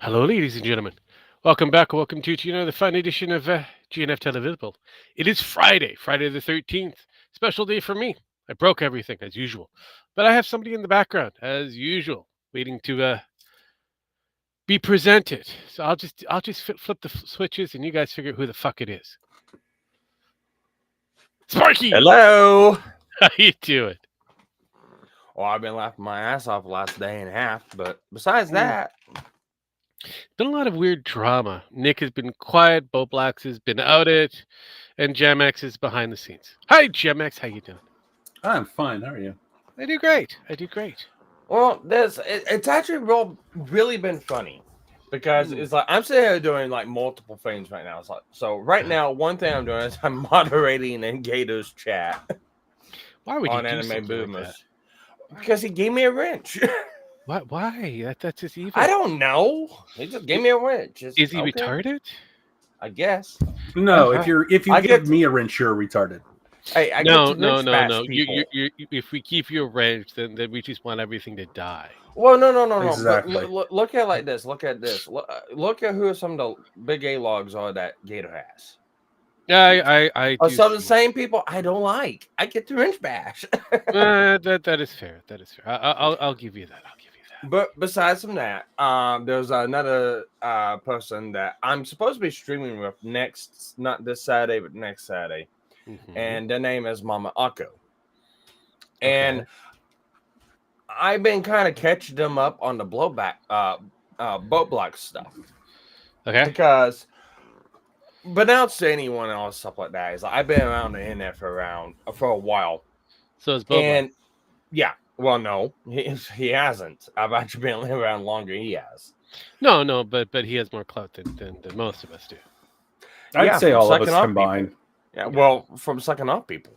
Hello, ladies and gentlemen. Welcome back. Welcome to another fun edition of GNF Televisable. It is Friday, Friday the 13th. Special day for me. I broke everything as usual, but I have somebody in the background as usual, waiting to be presented. So I'll just flip the switches, and you guys figure out who the fuck it is. Sparky, Hello. how you doing? Well, I've been laughing my ass off the last day and a half, but besides Mm. that, Been a lot of weird drama. Nick has been quiet. Bo Blacks has been outed, and Jamex is behind the scenes. Hi, Jamex. How you doing? I'm fine. How are you? I do great. I do great. well, it's actually really been funny because Mm. it's like I'm sitting here doing like multiple things right now. It's like so right now, one thing I'm doing is I'm moderating in Gato's chat Why would you on do Anime something like that? Boomers because he gave me a wrench. Why? That's just evil. I don't know. He just gave me a wrench. Is he Okay, retarded? I guess. No, I- if you I give get- me a wrench, you're retarded. Hey, I No, get to no, wrench no, bash no. people. If we keep you arranged, then we just want everything to die. Well, no. Exactly. But look at it like this. Look at this. Look at who some of the big A logs are that Gator has. Yeah, I Or do. some of the see. same people I don't like. I get to wrench bash. That is fair. That is fair. I'll give you that. I'll give you that. But besides from that, there's another person that I'm supposed to be streaming with next, not this Saturday, but next Saturday, Mhm. and their name is Mama Akko. And Okay. I've been kind of catching them up on the blowback, boat block stuff. Okay. Because but now to anyone else stuff like that is like, I've been around the internet for a while, So it's Boba. and yeah, well, no, he hasn't. I've actually been around longer. He has. No, but he has more clout than most of us do. I'd Yeah, say from all of sucking us off combined. Yeah, well, from sucking off people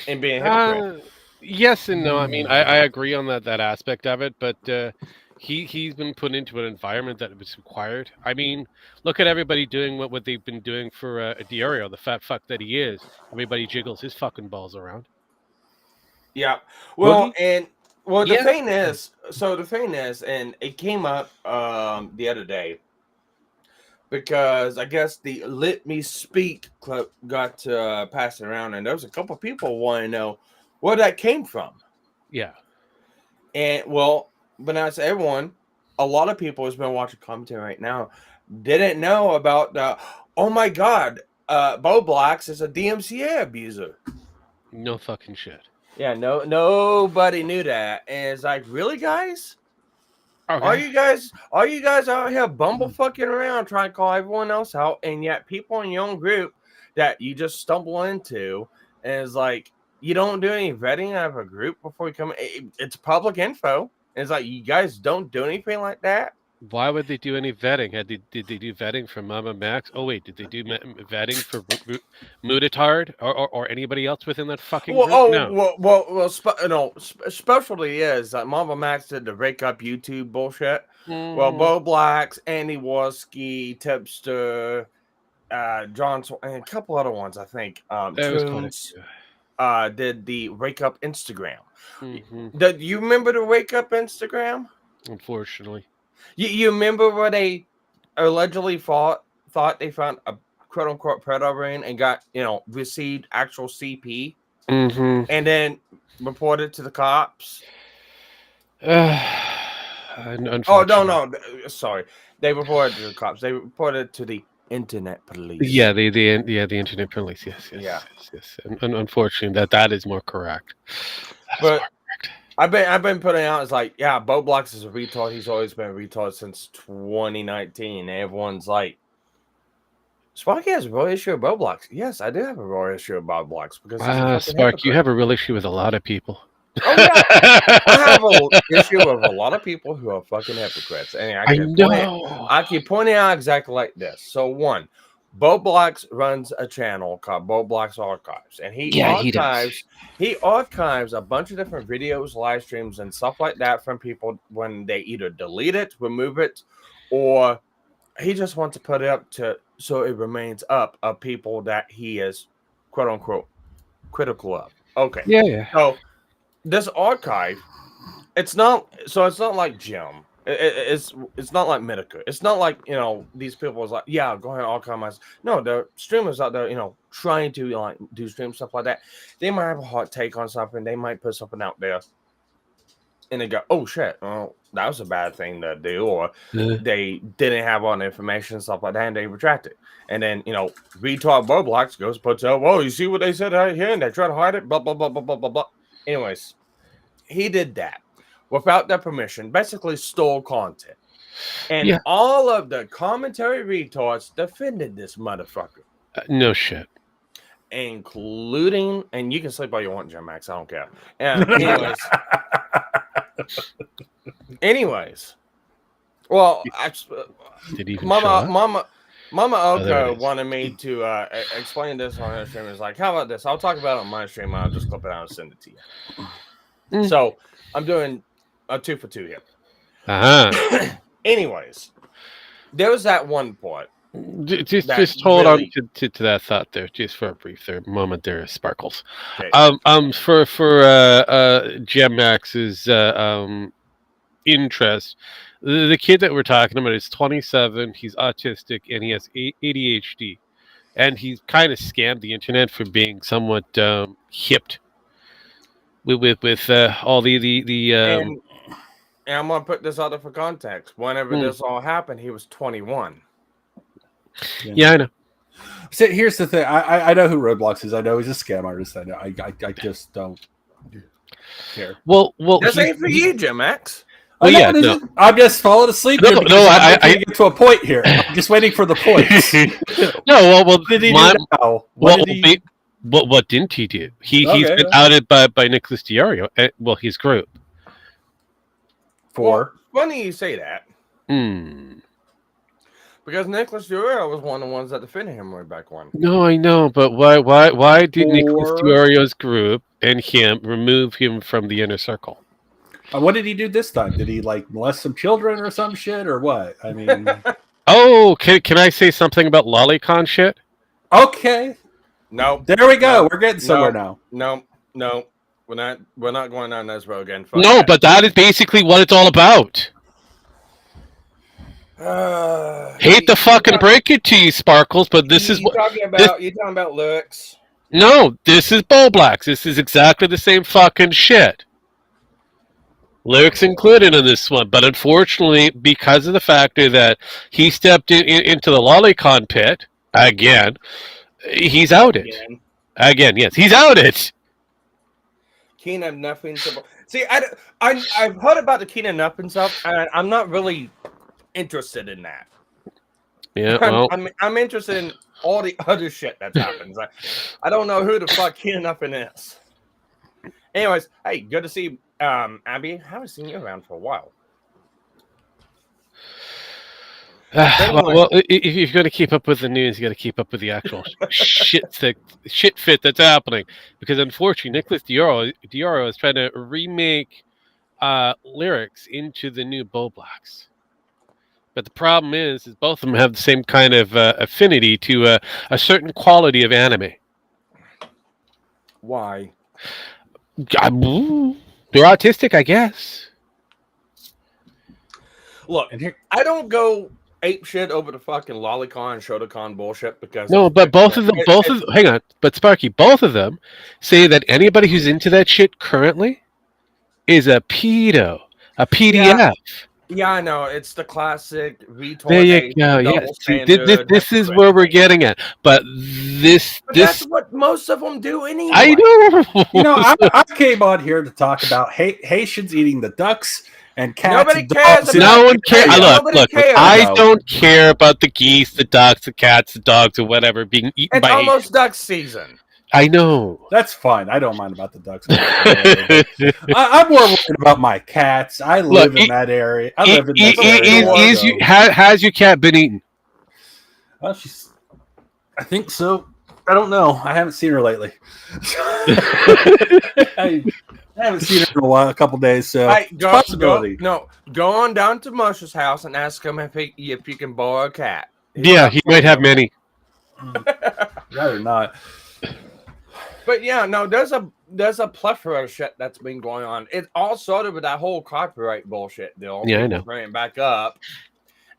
and being a hypocrite. Yes and no. I mean, I agree on that aspect of it, but he's been put into an environment that was required. I mean, look at everybody doing what they've been doing for Diario, the fat fuck that he is. Everybody jiggles his fucking balls around. Yeah. Well, Boogie? and well, Yeah. the thing is, and it came up the other day because I guess the Let Me Speak clip got passed around, and there was a couple people want to know where that came from. Yeah. And well, but now it's everyone. A lot of people who's been watching commentary right now didn't know about the. Oh my God, Bo Blacks is a DMCA abuser. No fucking shit. Yeah, nobody knew that, and it's like, really, guys? Okay. Are you guys out here bumble fucking around trying to call everyone else out, and yet people in your own group that you just stumble into, and it's like you don't do any vetting out of a group before you come. It's public info. It's like you guys don't do anything like that. Why would they do any vetting? Did they do vetting for Mama Max? Oh wait, did they do vetting for Mutatard or anybody else within that fucking Well, group? No. especially is like Mama Max did the Rake Up YouTube bullshit. Well, Mhm. Bo Blacks, Andy Waski, Tipster, John, and a couple other ones, I think. There was quite a Tunes few. did the Wake Up Instagram. Mhm. Do you remember the Wake Up Instagram? Unfortunately. You remember where they allegedly thought they found a quote unquote predator ring and got received actual CP Mhm. and then reported to the cops? Oh no, sorry. They reported to the cops. They reported to the internet police. Yeah, the internet police. Yes. Yeah. And unfortunately, that is more correct. That is But more correct. I've been putting out. It's like, yeah, Bo Blocks is a retard. He's always been a retard since 2019. And everyone's like, Sparky has a real issue with Bo Blocks. Yes, I do have a real issue with Bo Blocks because he's a fucking Spark, you hypocrite. have a real issue with a lot of people. Oh yeah, I have an issue with a lot of people who are fucking hypocrites, and I know. I keep pointing out exactly like this. So one, Bo Blocks runs a channel called Bo Blocks Archives, and he archives a bunch of different videos, live streams, and stuff like that from people when they either delete it, remove it, or he just wants to put it up so it remains up of people that he is quote unquote critical of. Okay, Yeah. so this archive, it's not like Jim It's not like Medica. It's not like these people is like go ahead all comments. No, the streamers out there trying to like do stream stuff like that. They might have a hot take on something. They might put something out there, and they go, "Oh shit, well that was a bad thing to do," or they didn't have all the information and stuff like that, and they retract it. And then retard Roblox goes puts out, "Well, you see what they said right here, and they try to hide it." Blah blah blah blah blah blah blah. Anyways, he did that without their permission, basically stole content. And all of the commentary retards defended this motherfucker. No shit. Including, and you can sleep all you want, Jim Max, I don't care. Anyways. Well, Mama Oko wanted me to explain this on her stream. It's like, how about this? I'll talk about it on my stream. I'll just clip it out and send it to you. So I'm doing a 2 for 2 here. Anyways, there was that one part. Just hold on to that thought there, just for a brief moment there, Sparkles. Okay. For Gem Max's interest, the kid that we're talking about is 27. He's autistic and he has ADHD, and he's kind of scammed the internet for being somewhat hipped with all the and I'm gonna put this out there for context. Whenever this all happened, he was 21. Yeah, I know. So here's the thing. I know who Roblox is. I know he's a scam artist. I know. I just don't care. Well, this ain't for you, Jim X. Well, yeah, no. I'm just falling asleep. No, I get to a point here. I'm just waiting for the points. No, what did he do now? What didn't he do? He's been outed by Nicholas Diario. Well, his group. Funny you say that. Because Nicholas Diario was one of the ones that defended him way back when. No, I know, but why did Nicholas Diario's group and him remove him from the inner circle? What did he do this time? Did he molest some children or some shit or what? I mean, can I say something about lolicon shit? Okay. No. There we go. We're getting somewhere now. No. We're not going down this road again. But that is basically what it's all about. Hate to fucking break it to you, Sparkles, but this is what you're talking about lyrics. No, this is Boblax. This is exactly the same fucking shit. Lyrics included in this one, but unfortunately, because of the factor that he stepped into the lolicon pit again, he's outed. Again, yes, he's outed. Keen have nothing to see. I've heard about the Keen and nothing stuff, and I'm not really interested in that. Yeah, well, I'm interested in all the other shit that's happened. Like, I don't know who the fuck Keen and nothing is. Anyways, hey, good to see Abby. I haven't seen you around for a while. Well, if you're going to keep up with the news, you got to keep up with the actual shit fit that's happening. Because unfortunately, Nicholas Diario is trying to remake lyrics into the new Boblax. But the problem is both of them have the same kind of affinity to a certain quality of anime. Why? They're autistic, I guess. Look, I don't go ape shit over the fucking lolicon and Shotacon bullshit because but hang on, but Sparky, both of them say that anybody who's into that shit currently is a pedo, a PDF. Yeah, I know. It's the classic retard. There you go. Yes, this is where we're getting at. But that's what most of them do anyway. I know. I came on here to talk about Haitians eating the ducks and cats. Nobody cares. No one cares. Look. I don't care about the geese, the ducks, the cats, the dogs, or whatever being eaten by It's almost duck season. I know. That's fine. I don't mind about the ducks. I'm more worried about my cats. I live in that area. I live in that area. Has your cat been eaten? Well, I think so. I don't know. I haven't seen her lately. I haven't seen her in a couple days, so possibility. Go on down to Moshe's house and ask him if you can borrow a cat. He might have many. Rather not. But yeah, no, there's there's a plethora of shit that's been going on. It all started with that whole copyright bullshit deal. Yeah, I People know. bring it back up,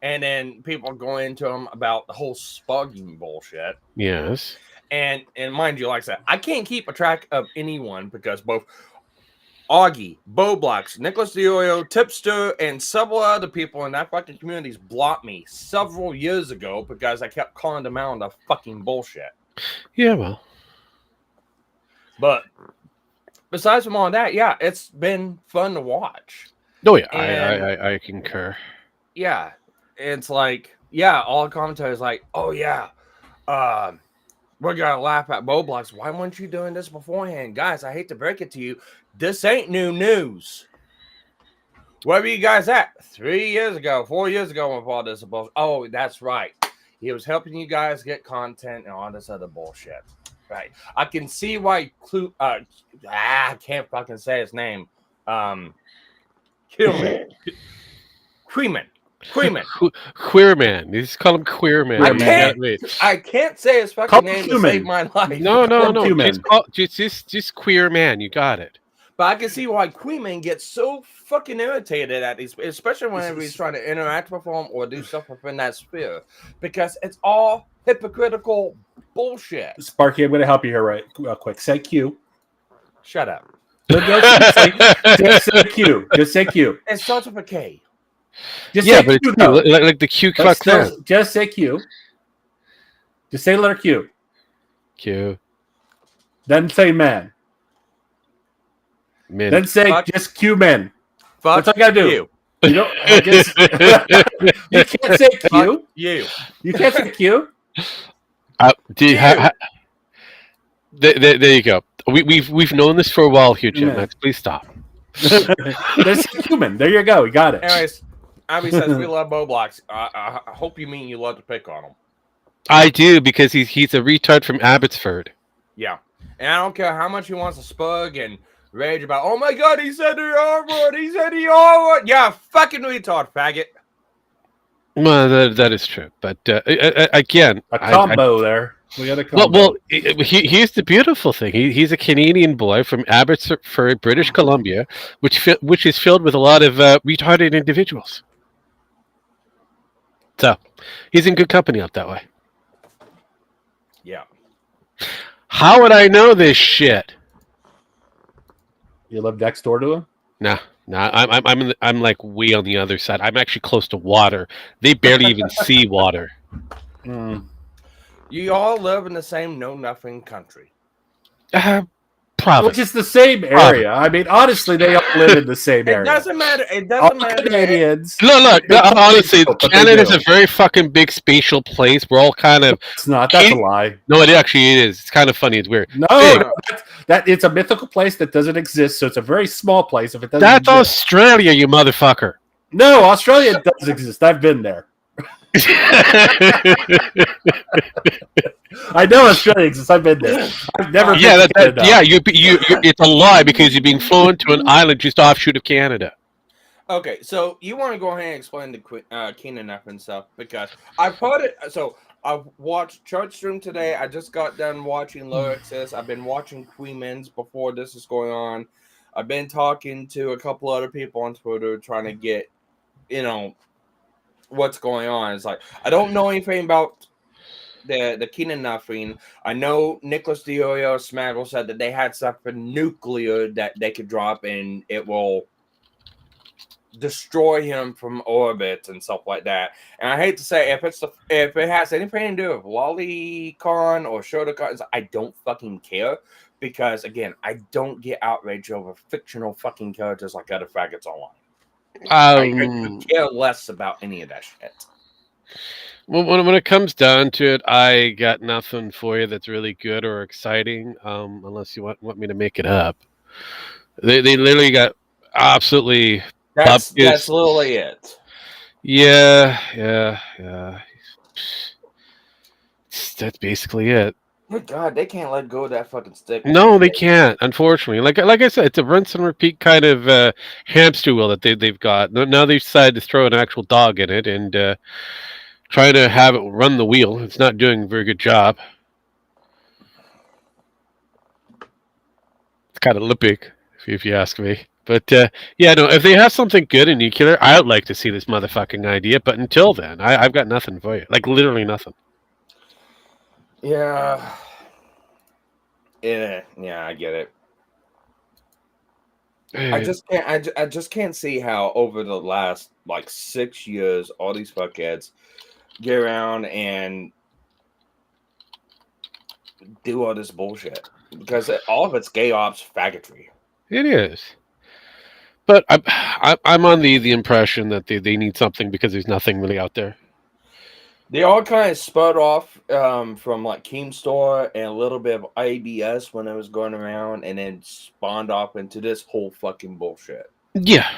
and then people go into them about the whole spugging bullshit. Yes. And mind you, like I said, I can't keep a track of anyone because both Augie, Boblox, Nicholas DiOrio, Tipster, and several other people in that fucking communities blocked me several years ago because I kept calling them out on the fucking bullshit. Yeah, well. But besides from all that, yeah, it's been fun to watch. Oh yeah, And I concur. yeah, it's like, yeah, all the commentators like, oh yeah, we're gonna laugh at Boblox. Why weren't you doing this beforehand? Guys, I hate to break it to you. This ain't new news. Where were you guys at 3 years ago, 4 years ago when all this bullshit? Oh, that's right. He was helping you guys get content and all this other bullshit. Right. I can see why I can't fucking say his name. Queerman. Queer man. You just call him queer man. I can't say his fucking name to save my life. No. Just queer man. You got it. But I can see why Queeman gets so fucking irritated at these, especially whenever he's trying to interact with them or do stuff within that sphere, because it's all hypocritical bullshit. Sparky, I'm going to help you here real quick. Say Q. Shut up. Just say Q. Just say Q. It starts with a K. Just say Q, though. Like the Q Klux Klan. Just say Q. Just say letter Q. Q. Then say man. Min. Then say just Q men. Fuck That's all you gotta do. You. You don't. You can't say Q. Fuck you. You can't say Q. There you go. We've known this for a while here, Jim. Yeah. Please stop. There's human. There you go. We got it. Anyways, Abby says we love Boblox. I hope you mean you love to pick on him. I do, because he's a retard from Abbotsford. Yeah, and I don't care how much he wants to spug and rage about. Oh my god, he said the R word. He said the R word. Yeah, fucking retard, faggot. Well, that is true, but again, a combo there. We got a combo. Well, here's the beautiful thing. He's a Canadian boy from Abbotsford, British Columbia, which is filled with a lot of retarded individuals. So he's in good company out that way. Yeah. How would I know this shit? You live next door to him? No. I'm like way on the other side. I'm actually close to water. They barely even see water. You all live in the same know-nothing country. Probably. Which is the same area. I mean, honestly, they all live in the same area. It doesn't matter. It doesn't matter. Canadians. Look, honestly, Canada's a very fucking big spatial place. We're all kind of... It's not. That's a lie. No, it actually is. It's kind of funny. It's weird. No, it's a mythical place that doesn't exist, so it's a very small place if it doesn't That's exist. Australia, you motherfucker. No, Australia does exist. I've been there. I know Australia exists. I've been there. I've never been to Canada. Yeah, you it's a lie because you're being flown to an island just offshoot of Canada. Okay, so you want to go ahead and explain the Keenan F and stuff, because I've heard it. So I've watched Church Stream today. I just got done watching Lyricsis. I've been watching Queemans before this is going on. I've been talking to a couple other people on Twitter trying to get, what's going on. It's like, I don't know anything about the Keenan nothing. I know Nicholas DiOrio Smaggle said that they had something nuclear that they could drop and it will destroy him from orbit and stuff like that. And I hate to say, if it has anything to do with Lolicon or Shotokan, I don't fucking care, because again, I don't get outraged over fictional fucking characters like other faggots online. I could care less about any of that shit. Well, when it comes down to it, I got nothing for you that's really good or exciting, unless you want me to make it up. They literally got absolutely. That's literally it. Yeah. That's basically it. My God, they can't let go of that fucking stick. No, they can't. Unfortunately, like I said, it's a rinse and repeat kind of hamster wheel that they've got. Now they've decided to throw an actual dog in it and try to have it run the wheel. It's not doing a very good job. It's kind of lipping, if you ask me. But yeah, no, if they have something good in nuclear, I would like to see this motherfucking idea. But until then, I've got nothing for you. Like literally nothing. Yeah. Yeah, I get it. I just can't. I just can't see how over the last like 6 years, all these fuckheads get around and do all this bullshit because all of it's gay ops faggotry. It is. But I'm on the impression that they need something because there's nothing really out there. They all kind of spud off from like Keemstar and a little bit of ABS when it was going around, and then spawned off into this whole fucking bullshit. Yeah.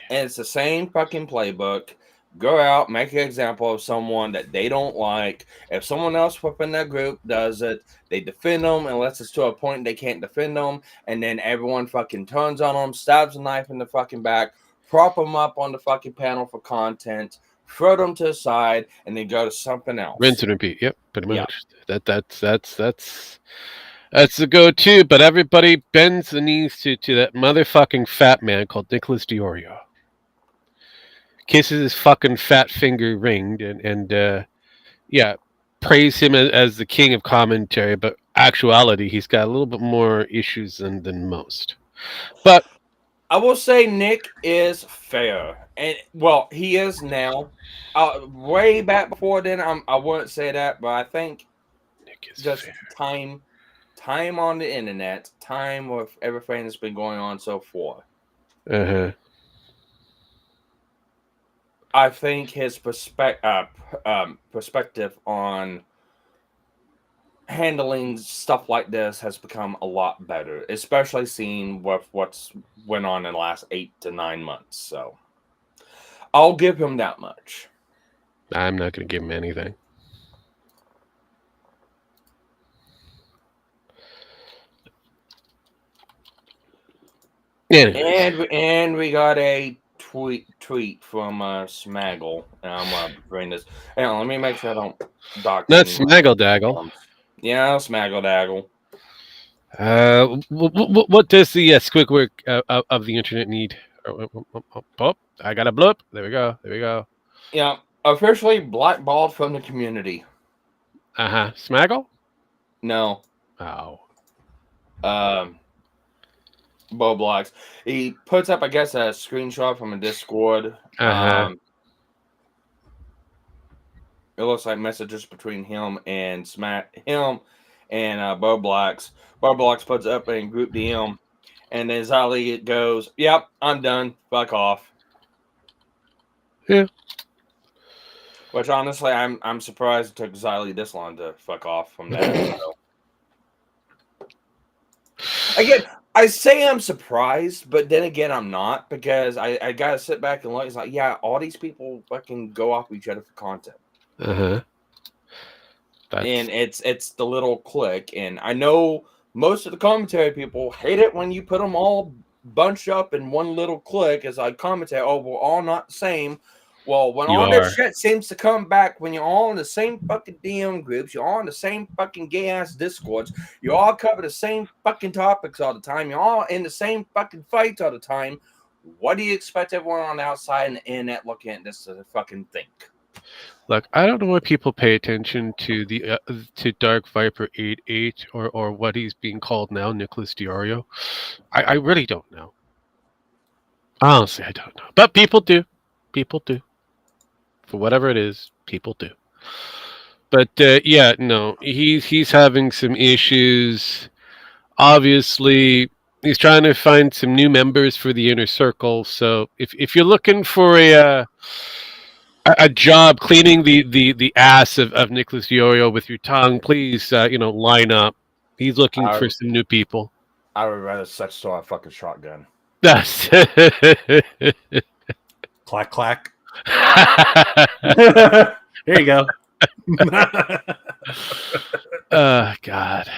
And it's the same fucking playbook. Go out, make an example of someone that they don't like. If someone else within that group does it, they defend them unless it's to a point they can't defend them. And then everyone fucking turns on them, stabs a knife in the fucking back, prop them up on the fucking panel for content, throw them to the side, and then go to something else. Rinse and repeat. Yep, pretty much. Yeah. That's the go-to. But everybody bends the knees to that motherfucking fat man called Nicholas Diorio. Kisses his fucking fat finger ringed and praise him as the king of commentary, but actuality he's got a little bit more issues than most. But I will say Nick is fair, and well, he is now. Way back before then, I wouldn't say that, but I think Nick is just fair. time on the internet, time with everything that's been going on so far. I think his perspective on handling stuff like this has become a lot better, especially seeing what's went on in the last 8 to 9 months. So I'll give him that much. I'm not going to give him anything. And we got a tweet from Smaggle. And I'm gonna bring this. Hang on, let me make sure I don't dox. Not Smaggle Daggle. Yeah, Smaggle Daggle. What does the Squidward of the internet need? Oh, I got a blip. There we go. Yeah, officially blackballed from the community. Smaggle? No. Oh. Bo Blocks. He puts up, I guess, a screenshot from a Discord. It looks like messages between him and Bo Blocks. Bo Blocks puts up in group DM, and then Zali goes, "Yep, I'm done. Fuck off." Yeah. Which honestly, I'm surprised it took Zali this long to fuck off from that. Again, I say I'm surprised, but then again, I'm not, because I gotta sit back and look. It's like, yeah, all these people fucking go off each other for content. And it's the little clique, and I know most of the commentary people hate it when you put them all bunched up in one little clique as I commentate. Oh, we're all not the same. Well, when all this shit seems to come back, when you're all in the same fucking DM groups, you're all in the same fucking gay ass Discords, you all cover the same fucking topics all the time, you're all in the same fucking fights all the time. What do you expect everyone on the outside and the internet looking at this to fucking think? Look, I don't know why people pay attention to the to Dark Viper 88 or what he's being called now, Nicholas Diorio. I really don't know. Honestly, I don't know. But people do. People do. For whatever it is, people do. But he's having some issues. Obviously, he's trying to find some new members for the inner circle. So if you're looking for a job cleaning the ass of Nicholas Diorio with your tongue, please line up. He's looking for some new people. I would rather such saw a fucking shotgun. That's clack clack. There you go. Oh God.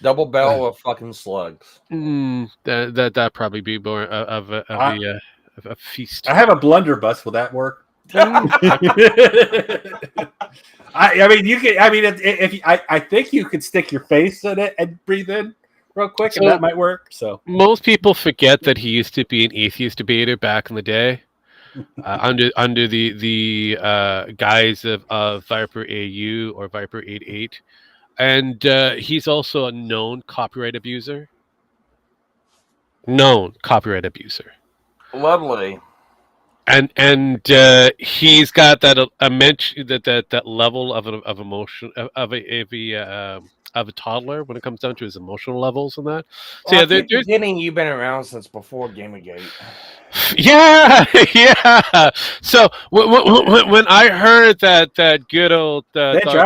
Double barrel of fucking slugs. That probably be more of a feast. I have a blunderbuss. Will that work? I mean, you can. I mean, if I think you could stick your face in it and breathe in. real quick, So- and that might work. So Most people forget that he used to be an atheist debater back in the day, under the guise of Viper AU or Viper 88, and he's also a known copyright abuser. Known copyright abuser. Lovely. And he's got that that level of emotion of a toddler when it comes down to his emotional levels and that. So Well, yeah, I keep there's forgetting you've been around since before Gamergate. yeah, yeah. So when I heard that good old Andrew,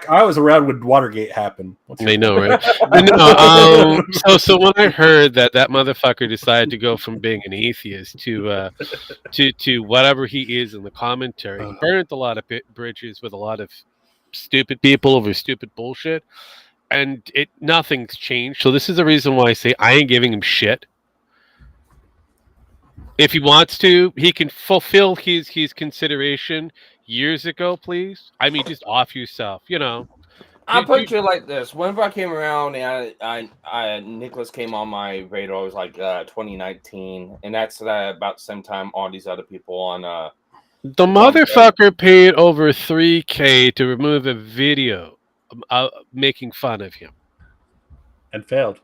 I was around when Watergate happened. they know, right? So when I heard that motherfucker decided to go from being an atheist to whatever he is in the commentary, he burnt a lot of bridges with a lot of stupid people over stupid bullshit, and nothing's changed. So this is the reason why I say I ain't giving him shit. If he wants to, he can fulfill his consideration years ago, please. I mean, just off yourself, I'll put you like this. Whenever I came around and Nicholas came on my radar, it was like 2019, and that's about the same time all these other people on the motherfucker paid over $3,000 to remove a video making fun of him. And failed.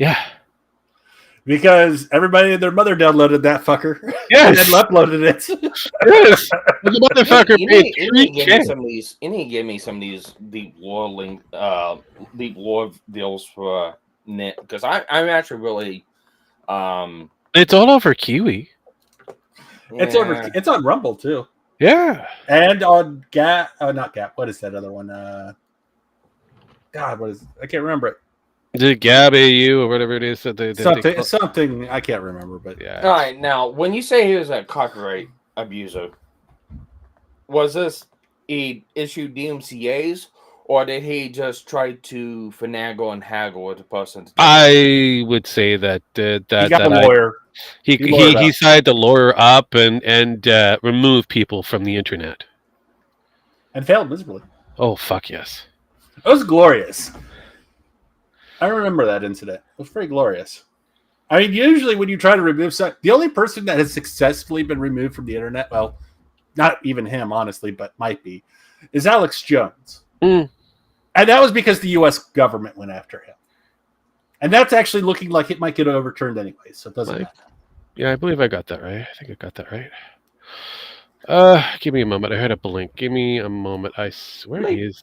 Yeah. Because everybody and their mother downloaded that fucker. Yes. And then uploaded it. Yes. The motherfucker paid $3,000. And he gave me some of these deep lore deals for Nick, because I'm actually really it's all over Kiwi. It's on Rumble too. Yeah. And on Gap. Oh, not Gap. What is that other one? God, what is? I can't remember it. The Gab AU or whatever it is that they something I can't remember, but yeah. All right, now when you say he was a copyright abuser, was this he issued DMCA's, or did he just try to finagle and haggle with the person? I would say that he got a lawyer. He decided to lawyer up and remove people from the internet, and failed miserably. Oh fuck yes! It was glorious. I remember that incident. It was very glorious. I mean, usually when you try to remove something, the only person that has successfully been removed from the internet, well, not even him, honestly, but might be, is Alex Jones. Mm. And that was because the U.S. government went after him. And that's actually looking like it might get overturned anyway, so it doesn't matter. Yeah, I believe I got that right. I think I got that right. Give me a moment. I heard a blink. Give me a moment. I swear he is...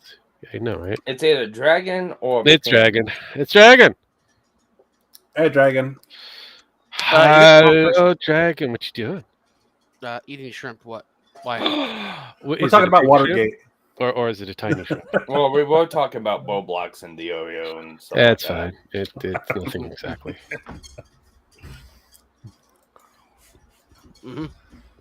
I know, right? It's either Dragon or... It's Dragon. It's Dragon. Hey, Dragon. Hello, Dragon. What you doing? Eating shrimp. What? Why? We're talking about Watergate. Or is it a tiny shrimp? Well, we were talking about Roblox and Diorio and stuff. That's fine. It's nothing exactly. Mm-hmm.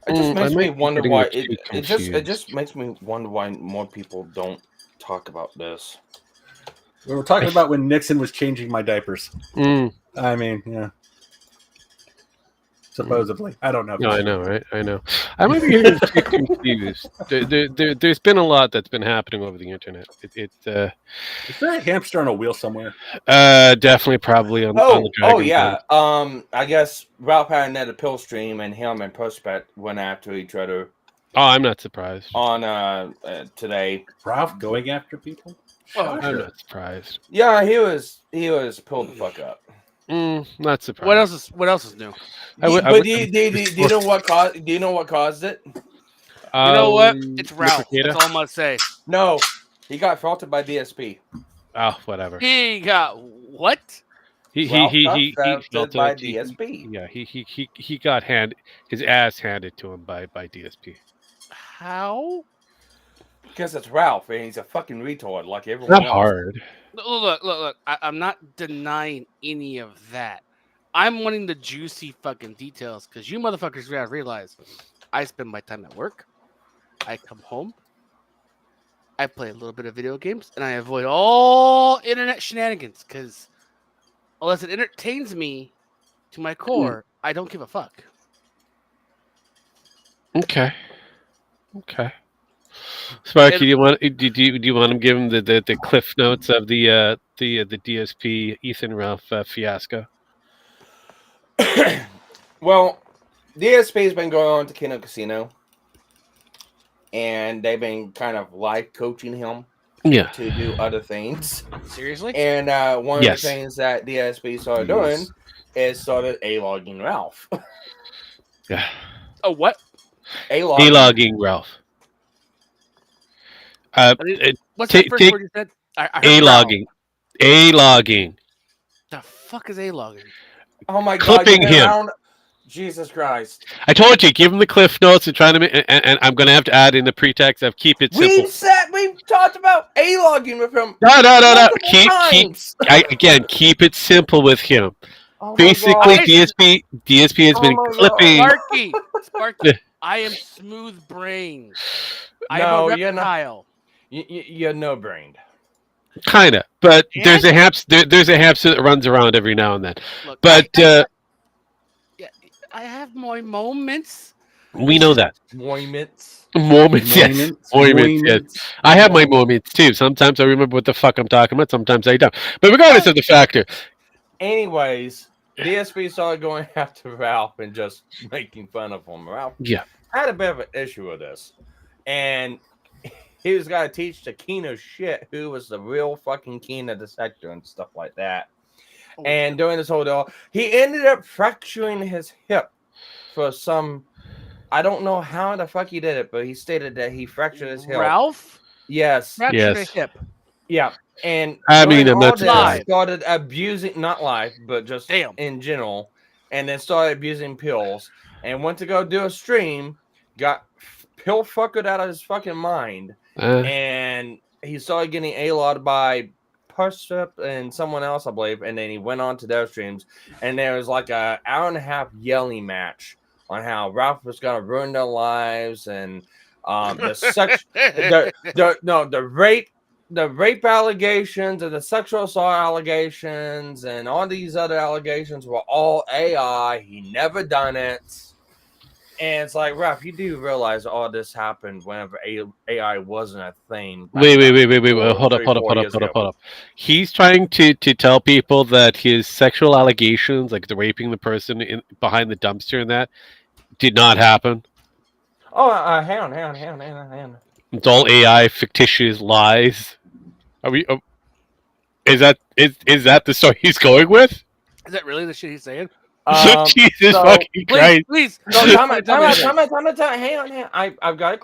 It just makes me wonder why. It just makes me wonder why more people don't talk about this. We were talking about when Nixon was changing my diapers. I mean, yeah. Supposedly. I don't know. No, I know, right? I know. I might be getting confused. There's been a lot that's been happening over the internet. Is there a hamster on a wheel somewhere? Definitely, probably on the Dragon. Oh, yeah. I guess Ralph had another pill stream, and him and Prospect went after each other. Oh, I'm not surprised. On today. Ralph going after people? Oh, I'm not surprised. Yeah, he was pulled the fuck up. Not surprised. What else is new? Do you know what caused? Do you know what caused it? You know what? It's Ralph. That's all I'm gonna say. No, he got faulted by DSP. Oh, whatever. He got what? He faulted by DSP. Yeah, he got his ass handed to him by DSP. How? Because it's Ralph, and he's a fucking retard like everyone else. Not hard. Look. I'm not denying any of that. I'm wanting the juicy fucking details because you motherfuckers gotta realize I spend my time at work. I come home. I play a little bit of video games, and I avoid all internet shenanigans because unless it entertains me to my core, I don't give a fuck. Okay. Sparky, do you want him give him the cliff notes of the DSP Ethan Ralph fiasco? Well, DSP's been going on to Kino Casino, and they've been kind of life coaching him Yeah. to do other things. Seriously? And one of Yes. the things that DSP started doing is started A-logging Ralph. Yeah. Oh, what? A-logging Ralph. What's Take- that first take- word you said? I heard A-logging. A-logging. The fuck is A-logging? Oh my God! Clipping you've been him. around- Jesus Christ! I told you, give him the cliff notes and trying to, and I'm going to have to add in the pretext of keep it simple. We've talked about A-logging with him. No. multiple Keep times. again. Keep it simple with him. Oh my Basically, God. DSP has Oh been my God. clipping. Sparky, I am smooth brained. I am No, a you're not. reptile. You're no brained. Kind of, but And- there's a hamster that runs around every now and then. Look, But yeah, I have my moments. we know that Moments. moments, yes, moments, yes. I have my moments too. Sometimes I remember what the fuck I'm talking about. Sometimes I don't. But regardless of the factor, Anyways, DSP started going after Ralph and just making fun of him. Ralph yeah, had a bit of an issue with this, and he was got to teach the Kino shit who was the real fucking king of the sector and stuff like that. Oh, And during this whole deal, he ended up fracturing his hip for some. I don't know how the fuck he did it, but he stated that he fractured his hip. Ralph? Yes. Fractured Yes. a hip. Yeah. And I mean, during I'm all not this, surprised. started abusing, not live, but just Damn. in general, and then started abusing pills. And went to go do a stream, got pill fuckered out of his fucking mind, and he started getting A-lawed by Persept and someone else, I believe. And then he went on to their streams, and there was like a hour and a half yelling match on how Ralph was gonna ruin their lives and the rape allegations and the sexual assault allegations and all these other allegations were all AI. He never done it. And it's like, Ralph, you do realize all this happened whenever AI wasn't a thing. wait. Hold up. He's trying to tell people that his sexual allegations, like the raping the person behind the dumpster and that, did not happen. Oh, hang on. It's all AI, fictitious lies. Are we? Is that the story he's going with? Is that really the shit he's saying? Jesus so- fucking Christ! Please. No, time out. Hang on. I've got a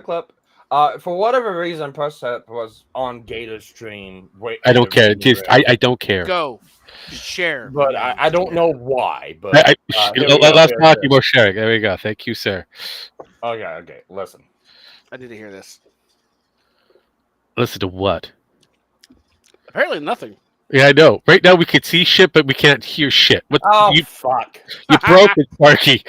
clip. For whatever reason, Persept was on Gator's stream. I don't care. I don't care. Go. Share. But I don't know why. But Let's talk about sharing. There we go. Thank you, sir. Okay. Listen. I need to hear this. Listen to what? Apparently nothing. Yeah, I know. Right now we could see shit, but we can't hear shit. What? Oh, You fuck. broke it, Sparky.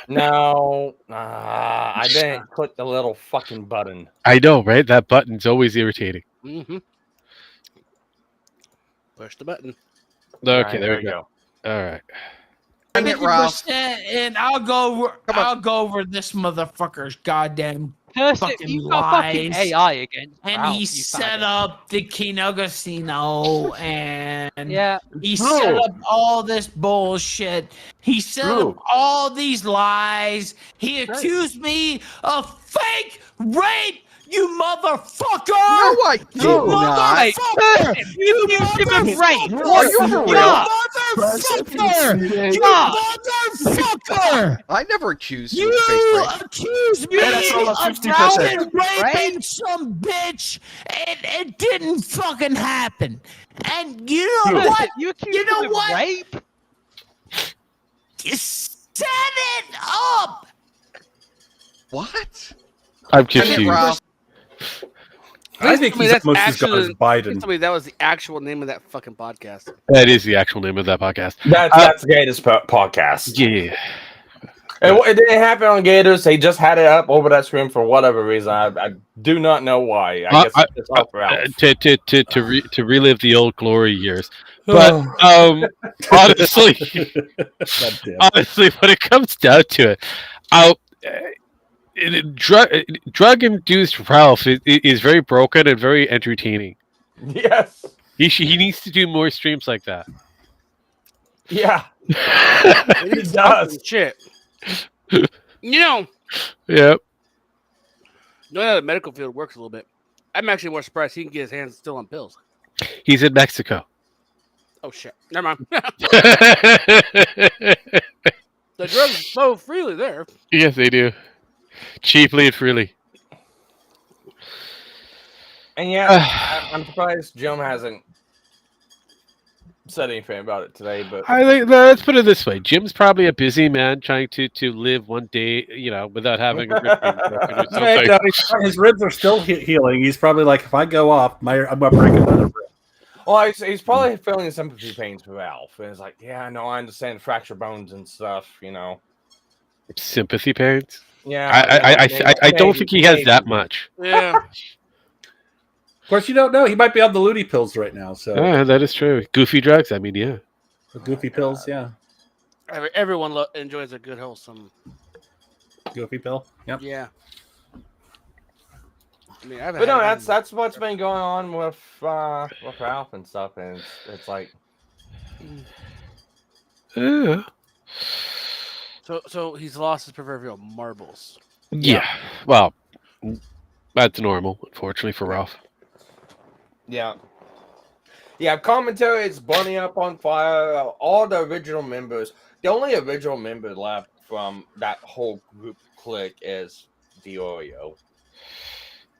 No. I didn't click the little fucking button. I know, right? That button's always irritating. Mm-hmm. Push the button. Okay, Alright, there we go. All right. Bring it, Ralph. 50%, and I'll go over this motherfucker's goddamn fucking You got fucking lies. AI again. And Ralph, he you set faggot. up the Kino Casino, and Yeah. he True. set up all this bullshit. He set True. up all these lies. He accused me of fake rape. You motherfucker! No, I You do not. motherfucker! You rape. motherfucker! Are you for You real? motherfucker! You motherfucker! I never accused you You of fake rape. accused me Yeah, that's almost of 50%. fucking raping Right? some bitch, and it didn't fucking happen. And you know Dude. what? You accused You know me of what? rape? You set it up. What? I'm Bring it, confused. Ralph. I think Please he's tell me almost as good as Please Biden. tell me that was the actual name of that fucking podcast. That is the actual name of that podcast. That's Gators podcast. Yeah. It didn't happen on Gators. They just had it up over that screen for whatever reason. I do not know why. I guess it's just up Ralph. To relive the old glory years. But honestly, God damn. honestly, when it comes down to it, Drug-induced Ralph is very broken and very entertaining. Yes. He needs to do more streams like that. Yeah. It He is does. something shit. You know, Yep. knowing how the medical field works a little bit, I'm actually more surprised he can get his hands still on pills. He's in Mexico. Oh shit! Never mind. Yes, The drugs flow freely there. they do. Cheaply and freely. And yeah, I'm surprised Jim hasn't said anything about it today. But I think let's put it this way: Jim's probably a busy man trying to live one day, without having a rib being broken or something. No, his ribs are still healing. He's probably like, if I go off, I'm gonna break another rib. well, he's probably feeling sympathy pains for Ralph, and it's like, yeah, no, I understand fracture bones and stuff. Sympathy pains. Yeah, I don't think he has that much. Yeah. Of course, you don't know. He might be on the Looney pills right now. So That is true. Goofy drugs. I mean, yeah. the goofy pills, yeah, Everyone enjoys a good wholesome. goofy pill. Yep. Yeah. I mean, But no, that's what's been going on with Ralph and stuff, and it's like, Yeah. So he's lost his proverbial marbles. Yeah. Well, that's normal, unfortunately, for Ralph. yeah. Commentary is burning up on fire. All the original members, the only original member left from that whole group clique is Diorio.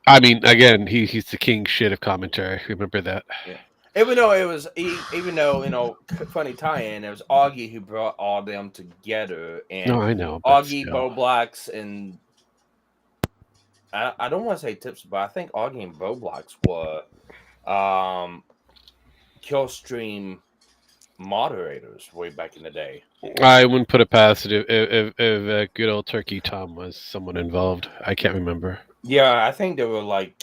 I mean, again, he's the king shit of commentary. Remember that. Even though funny tie-in, it was Augie who brought all them together, and No, I know. But Augie, still. Bo Blacks, and I don't want to say Tips, but I think Augie and Bo Blacks were Killstream moderators way back in the day. I wouldn't put it past it if good old Turkey Tom was someone involved. I can't remember. Yeah, I think they were like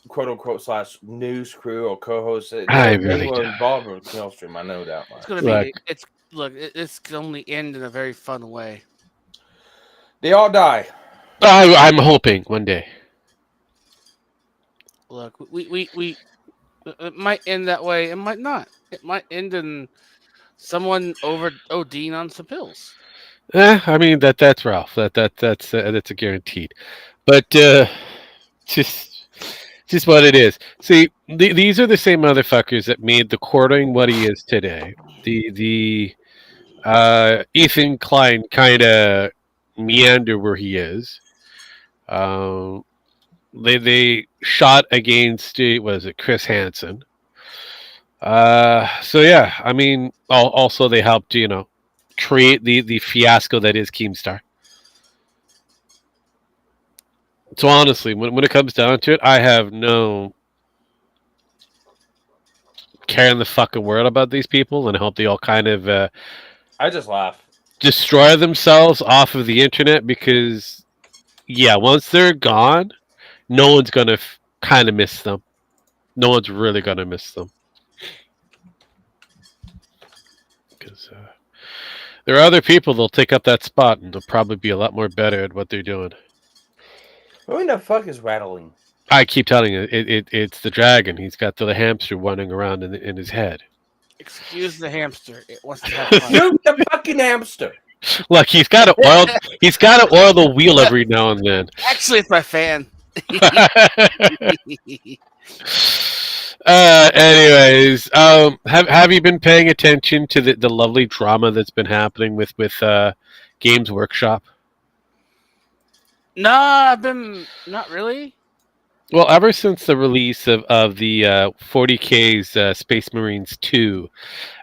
quote unquote / news crew or co-hosts. They really were do. involved with Killstream. I know that much. It's gonna Look. be. It's gonna only end in a very fun way. They all die. I'm hoping one day. Look, we it might end that way. It might not. It might end in someone over ODing on some pills. I mean that's Ralph. That's a guaranteed. But just what it is. See, these are the same motherfuckers that made the quartering what he is today. The Ethan Klein kind of meander where he is. They shot against was it Chris Hansen. So yeah, I mean, also they helped create the fiasco that is Keemstar. So honestly, when it comes down to it, I have no care in the fucking world about these people, and I hope they all kind of I just laugh. destroy themselves off of the internet because, yeah, once they're gone, no one's gonna kind of miss them. No one's really gonna miss them because there are other people that'll take up that spot, and they'll probably be a lot more better at what they're doing. Who in the fuck is rattling? I keep telling you, it's the dragon. He's got the hamster running around in his head. Excuse the hamster. It wants to have fun. Shoot the fucking hamster. Look, he's got to oil. He's got to oil the wheel every now and then. Actually, it's my fan. Anyways, have you been paying attention to the lovely drama that's been happening with Games Workshop? No, I've been not really. Well, ever since the release of the 40K's Space Marines 2,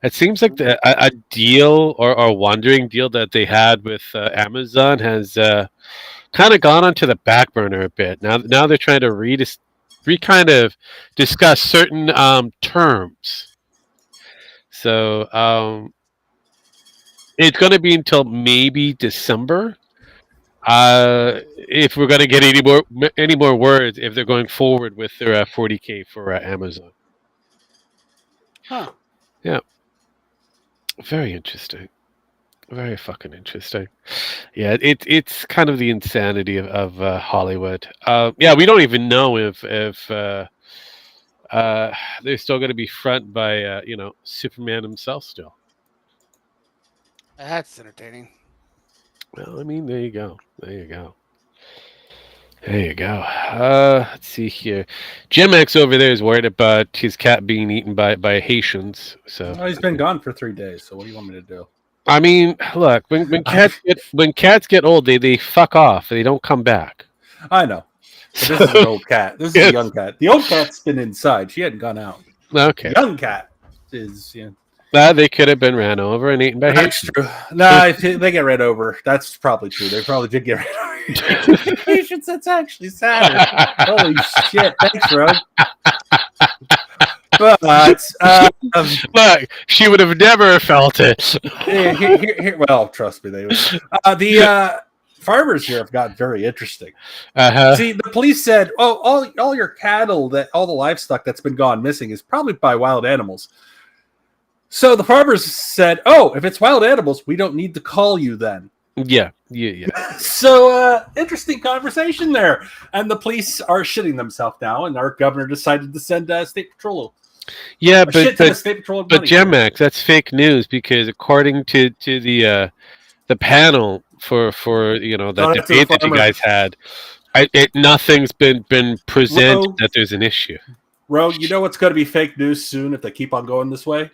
it seems like a deal or wandering deal that they had with Amazon has kind of gone onto the back burner a bit. Now they're trying to kind of discuss certain terms. So it's going to be until maybe December. If we're going to get any more words, if they're going forward with their 40K for Amazon. Huh. Yeah. Very interesting. Very fucking interesting. Yeah, it's kind of the insanity of Hollywood. Yeah, we don't even know if they're still going to be front by Superman himself still. That's entertaining. Well, I mean, there you go. There you go. There you go. Let's see here. Jim X over there is worried about his cat being eaten by Haitians. So Well, he's been gone for 3 days. So what do you want me to do? I mean, look, when cats get old, they fuck off. They don't come back. I know. But this is an old cat. This is a young cat. The old cat's been inside. She hadn't gone out. Okay. The young cat is. They could have been ran over and eaten by That's Haitians. true. No, they get ran over. That's probably true. They probably did get ran over. Patience, that's actually sadder. Holy shit. Thanks, Rogue. But, Look, she would have never felt it. well, trust me, they would. The farmers here have got very interesting. Uh-huh. See, the police said, "Oh, all your cattle, all the livestock that's been gone missing is probably by wild animals." So the farmers said, "Oh, if it's wild animals, we don't need to call you then." Yeah. So interesting conversation there, and the police are shitting themselves now, and our governor decided to send state patrol. Yeah, State patrol. but Gemax, that's fake news because according to the panel for that debate that you guys had, nothing's been presented that there's an issue. Ro, you know what's going to be fake news soon if they keep on going this way?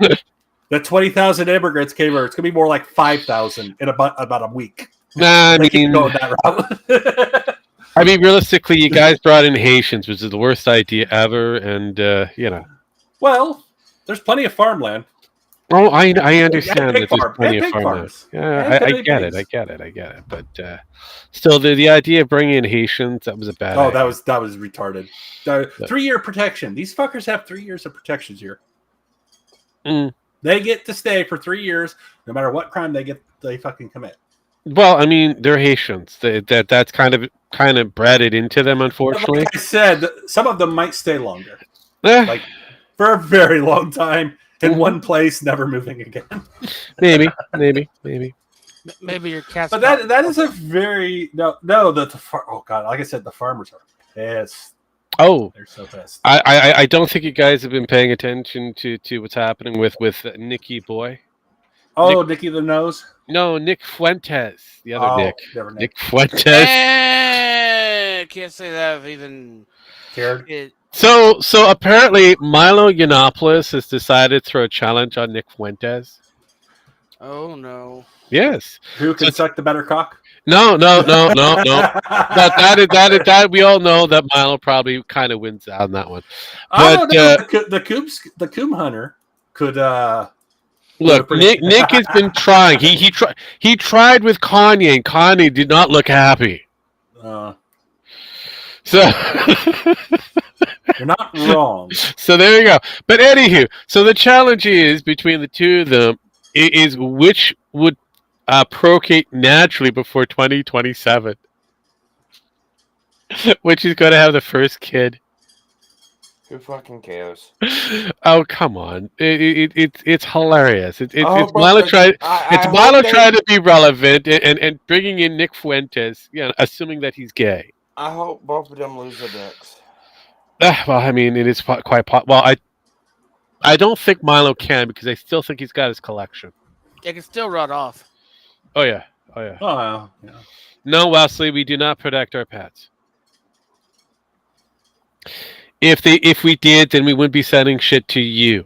The 20,000 immigrants came over. It's going to be more like 5,000 in about a week. Nah, I They keep mean, going that route. I mean, realistically, you guys brought in Haitians, which is the worst idea ever, and Well, there's plenty of farmland. Oh, I understand pig that there's farm. plenty And of pig farmland. farms. Yeah, And I plenty of get it. pigs. I get it. But still, the idea of bringing in Haitians, that was a bad Oh, idea. that was retarded. 3-year protection. These fuckers have 3 years of protections here. Mm. They get to stay for 3 years, no matter what crime they fucking commit. Well, I mean, they're Haitians. That's kind of bred it into them, unfortunately. Like I said, some of them might stay longer, Eh, like for a very long time in Mhm. one place, never moving again. maybe. Maybe your cat's. But that is a very oh god, like I said, the farmers are pissed. Oh, They're so pissed. I don't think you guys have been paying attention to what's happening with Nicky Boy. Oh, Nicky the nose. No, Nick Fuentes, the other Nick. Never Nick Fuentes. Can't say that I've even. Cared. So apparently Milo Yiannopoulos has decided to throw a challenge on Nick Fuentes. Oh no. Yes. Who can suck the better cock? No. That we all know that Milo probably kind of wins out on that one. I But don't know. The coom hunter could. look, Nick has been trying. He tried with Kanye, and Kanye did not look happy. So You're not wrong. So there you go. But anywho, so the challenge is between the two of them is which would procreate naturally before 2027. Which is going to have the first kid. Who fucking cares? Oh, come on! It's hilarious. It's Oh, bro, Milo but trying. I It's hope Milo they- trying to be relevant and bringing in Nick Fuentes, assuming that he's gay. I hope both of them lose their dicks. Well, I mean, it is quite well. I don't think Milo can because I still think he's got his collection. It can still rot off. Oh yeah. Oh, yeah. No, Wesley, we do not protect our pets. If we did, then we wouldn't be sending shit to you.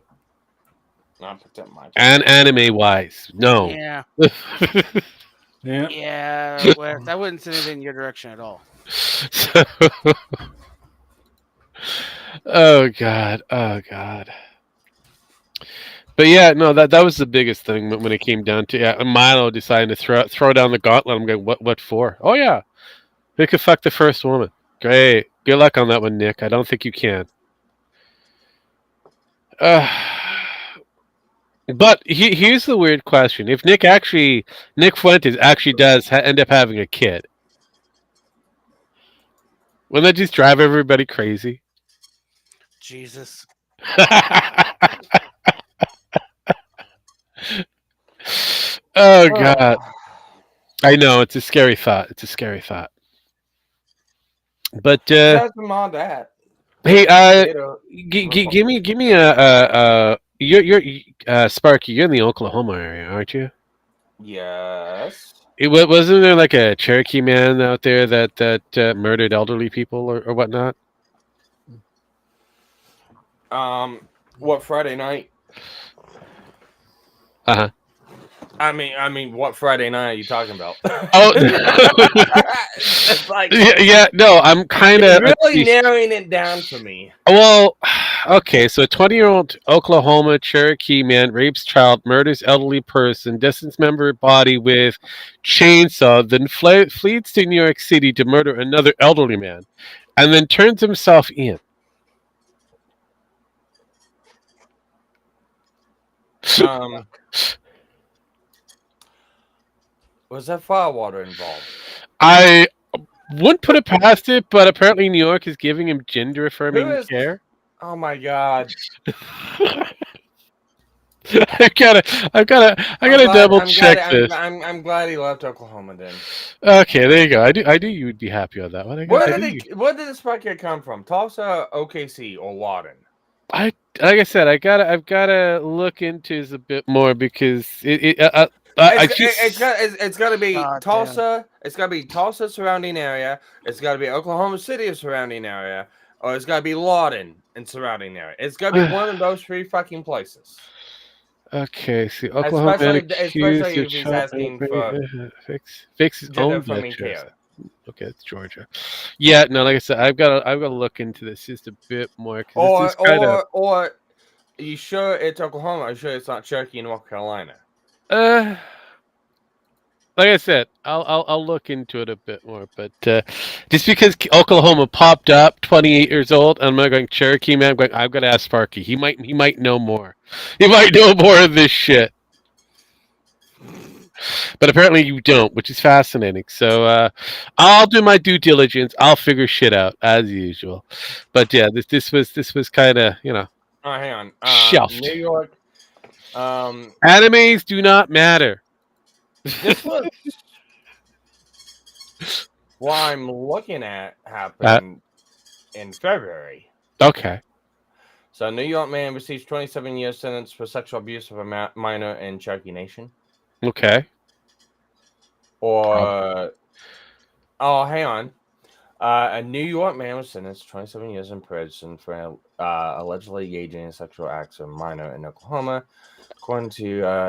Not protect my. And anime wise, no. Yeah. Yeah. Yeah. Wes, I wouldn't send it in your direction at all. So- oh god. But yeah, no, that was the biggest thing when it came down to Milo deciding to throw down the gauntlet. I'm going, what for? Oh yeah, they could fuck the first woman. Great, good luck on that one, Nick. I don't think you can. But here's the weird question: if Nick Fuentes actually does end up having a kid, wouldn't that just drive everybody crazy? Jesus. Oh God, I know it's a scary thought. It's a scary thought. But That's my dad. hey, Potato. give me you're Sparky. You're in the Oklahoma area, aren't you? Yes. Wasn't there like a Cherokee man out there that murdered elderly people or whatnot? What Friday night? Uh huh. I mean, what Friday night are you talking about? Oh, It's like yeah. No, I'm kind of really narrowing it down for me. well. Okay, so a 20-year-old Oklahoma Cherokee man rapes child, murders elderly person, dismembers body with chainsaw, then flees to New York City to murder another elderly man, and then turns himself in. Was that firewater involved? I wouldn't put it past it, but apparently New York is giving him gender affirming care. Oh my God! I gotta double check this. I'm glad he left Oklahoma then. Okay, there you go. I do. You'd be happy on that one. Where did this packet come from? Tulsa, OKC, or Lawton? Like I said, I've gotta look into this a bit more because It's got to be God Tulsa. It's got to be Tulsa surrounding area. It's got to be Oklahoma City surrounding area, or it's got to be Lawton and surrounding area. It's got to be one of those three fucking places. Okay, see, Oklahoma Especially if he's asking for fix his own affirming veterans. care. Okay, it's Georgia. Yeah, no, like I said, I've got to look into this just a bit more. Or you sure it's Oklahoma? Are you sure it's not Cherokee in North Carolina? Like I said, I'll look into it a bit more. But just because Oklahoma popped up, 28 years old, and I'm going Cherokee man, I've got to ask Sparky. He might know more. He might know more of this shit. But apparently you don't, which is fascinating. So I'll do my due diligence. I'll figure shit out as usual. But yeah, this was kind of Hang on. shelved. New York. Animes do not matter. This was what I'm looking at happened in February. Okay. So, New York man receives 27-year sentence for sexual abuse of a minor in Cherokee Nation. Okay. Or, hang on. A New York man was sentenced to 27 years in prison for allegedly engaging in sexual acts of a minor in Oklahoma. According to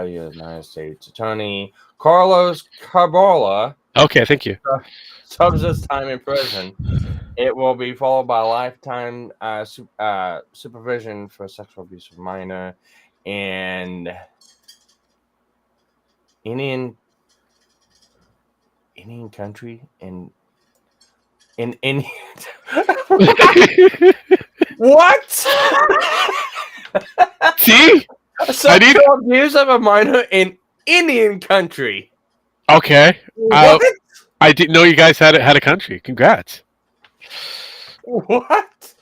United States Attorney Carlos Carbola. Okay, thank you. Serves his time in prison. It will be followed by lifetime supervision for sexual abuse of minor and Indian country in what? See? Sexual abuse of a minor in Indian country. Okay. What? I didn't know you guys had a country. Congrats. What?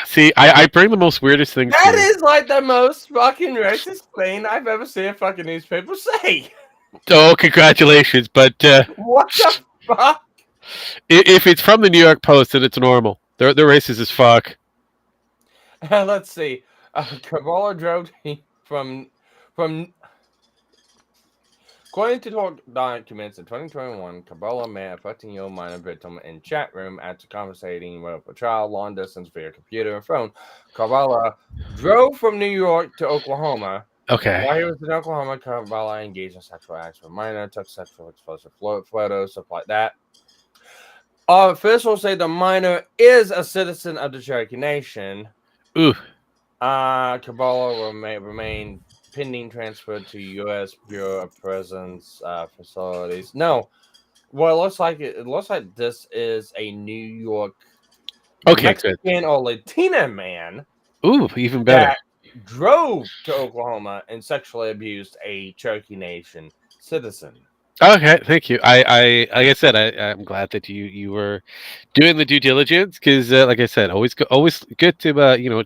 See, I bring the most weirdest things. That is like the most fucking racist thing I've ever seen a fucking newspaper say. Oh, congratulations! But what the fuck? If it's from the New York Post, then it's normal. They're racist as fuck. Let's see. Kabbalah drove from. According to documents in 2021, Kabbalah met a 14-year-old minor victim in chat room after conversating with a child long distance via computer and phone. Kabbalah drove from New York to Oklahoma. Okay. While he was in Oklahoma, Kabbalah engaged in sexual acts with a minor, took sexual explosive photos, stuff like that. Officials say the minor is a citizen of the Cherokee Nation. Ooh. Kabbalah will remain pending transfer to U.S. Bureau of Prisons facilities. No, well, it looks like this is a New York Mexican or Latina man. Ooh, even better. That drove to Oklahoma and sexually abused a Cherokee Nation citizen. Okay, thank you. I like I said, I'm glad that you were doing the due diligence because, like I said, always good to do a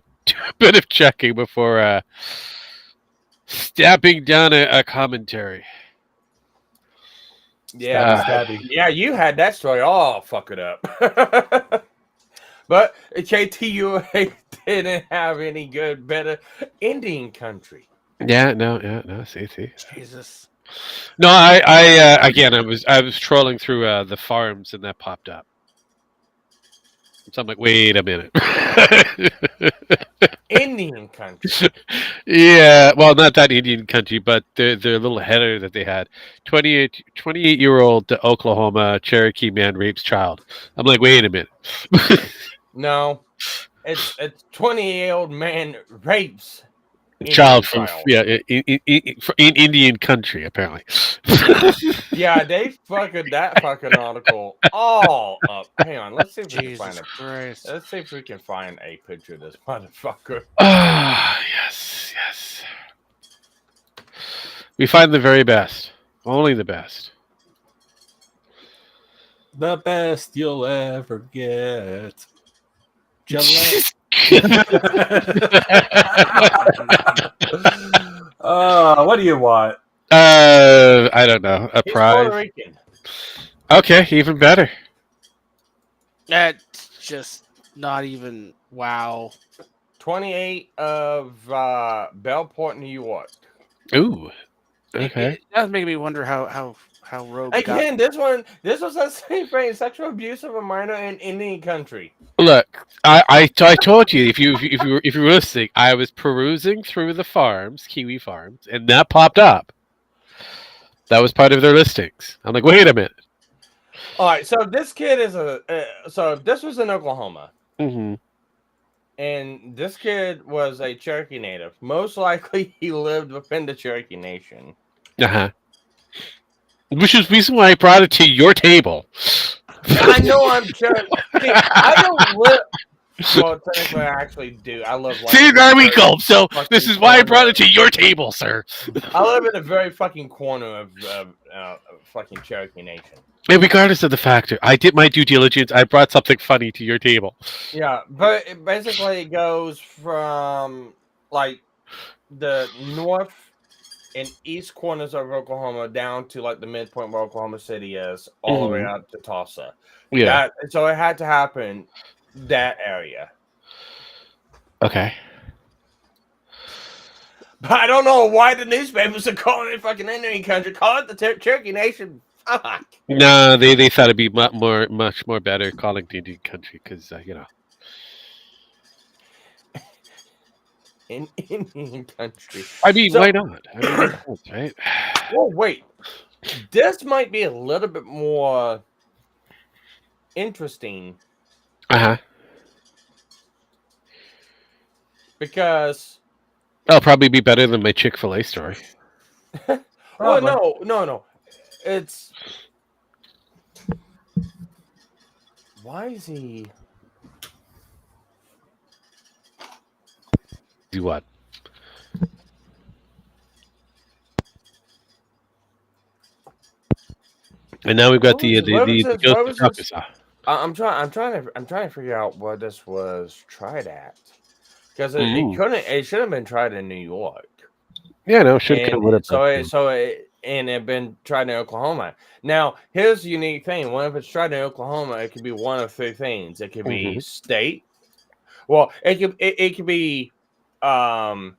bit of checking before Stabbing down a commentary. Yeah, yeah, you had that story all fuck it up. But KTUA didn't have any good, better Indian country. Yeah, see. Jesus. No, again, I was trolling through the forums and that popped up. So I'm like, wait a minute. Indian country. Yeah, well, not that Indian country, but their little header that they had. 28-year-old Oklahoma Cherokee man rapes child. I'm like, wait a minute. No, it's 20-year-old man rapes Child Indian from in Indian country, apparently. Yeah, they fucking that fucking article all up. Hang on, let's see if we can find Jesus it. Christ. Let's see if we can find a picture of this motherfucker. Ah, yes. We find the very best, only the best. The best you'll ever get. What do you want? I don't know. A He's prize. Puerto Rican. Okay, even better. That's just not even wow. 28 of Bellport, New York. Ooh. Okay. That's making me wonder how Rogue got. Again, this was the same thing. Sexual abuse of a minor in Indian country. Look, I told you if you were listening, I was perusing through the farms, Kiwi farms, and that popped up. That was part of their listings. I'm like, wait a minute. All right, so this kid is so this was in Oklahoma, Mm-hmm. and this kid was a Cherokee native. Most likely, he lived within the Cherokee Nation. Uh-huh. Which is the reason why I brought it to your table. I know I'm Cherokee. See, I don't live. Well, technically, I actually do. I live. Like See, there we very go. So fucking this is why I brought corner. it to your table, sir. I live in a very fucking corner of fucking Cherokee Nation. And regardless of the factor, I did my due diligence. I brought something funny to your table. Yeah, but it goes from like the north and east corners of Oklahoma down to like the midpoint where Oklahoma City is, all the way out to Tulsa. Yeah. So it had to happen that area. Okay. But I don't know why the newspapers are calling it fucking Indian country. Call it the Cherokee Nation. Fuck. No, they thought it'd be much more better calling the Indian country because In Indian country. I mean, So- why not? I mean, makes sense, right? Well, wait. This might be a little bit more interesting Uh-huh. because That'll probably be better than my Chick-fil-A story. well, no. It's why is he? Do what? And now we've got the ghost of Arkansas. I'm trying to figure out where this was tried at because it Ooh. couldn't. It should have been tried in New York. Yeah, no, should have And come with it. and it been tried in Oklahoma. Now, here's the unique thing: when if it's tried in Oklahoma, it could be one of three things. It could be state. Well, it could be town,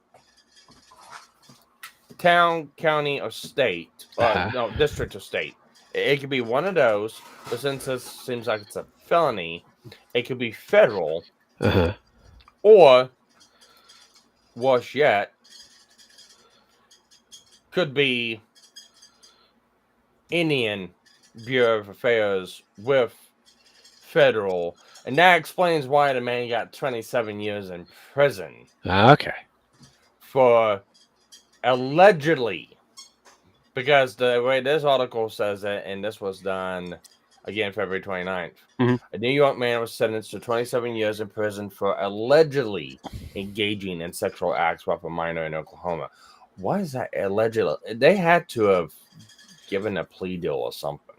county, or state. No, district or state. It could be one of those. But since this seems like it's a felony, it could be federal, or worse yet, could be Indian Bureau of Affairs with federal, and that explains why the man got 27 years in prison Okay. for allegedly, because the way this article says it, and this was done again February 29th, a New York man was sentenced to 27 years in prison for allegedly engaging in sexual acts with a minor in Oklahoma. Why is that allegedly? They had to have given a plea deal or something.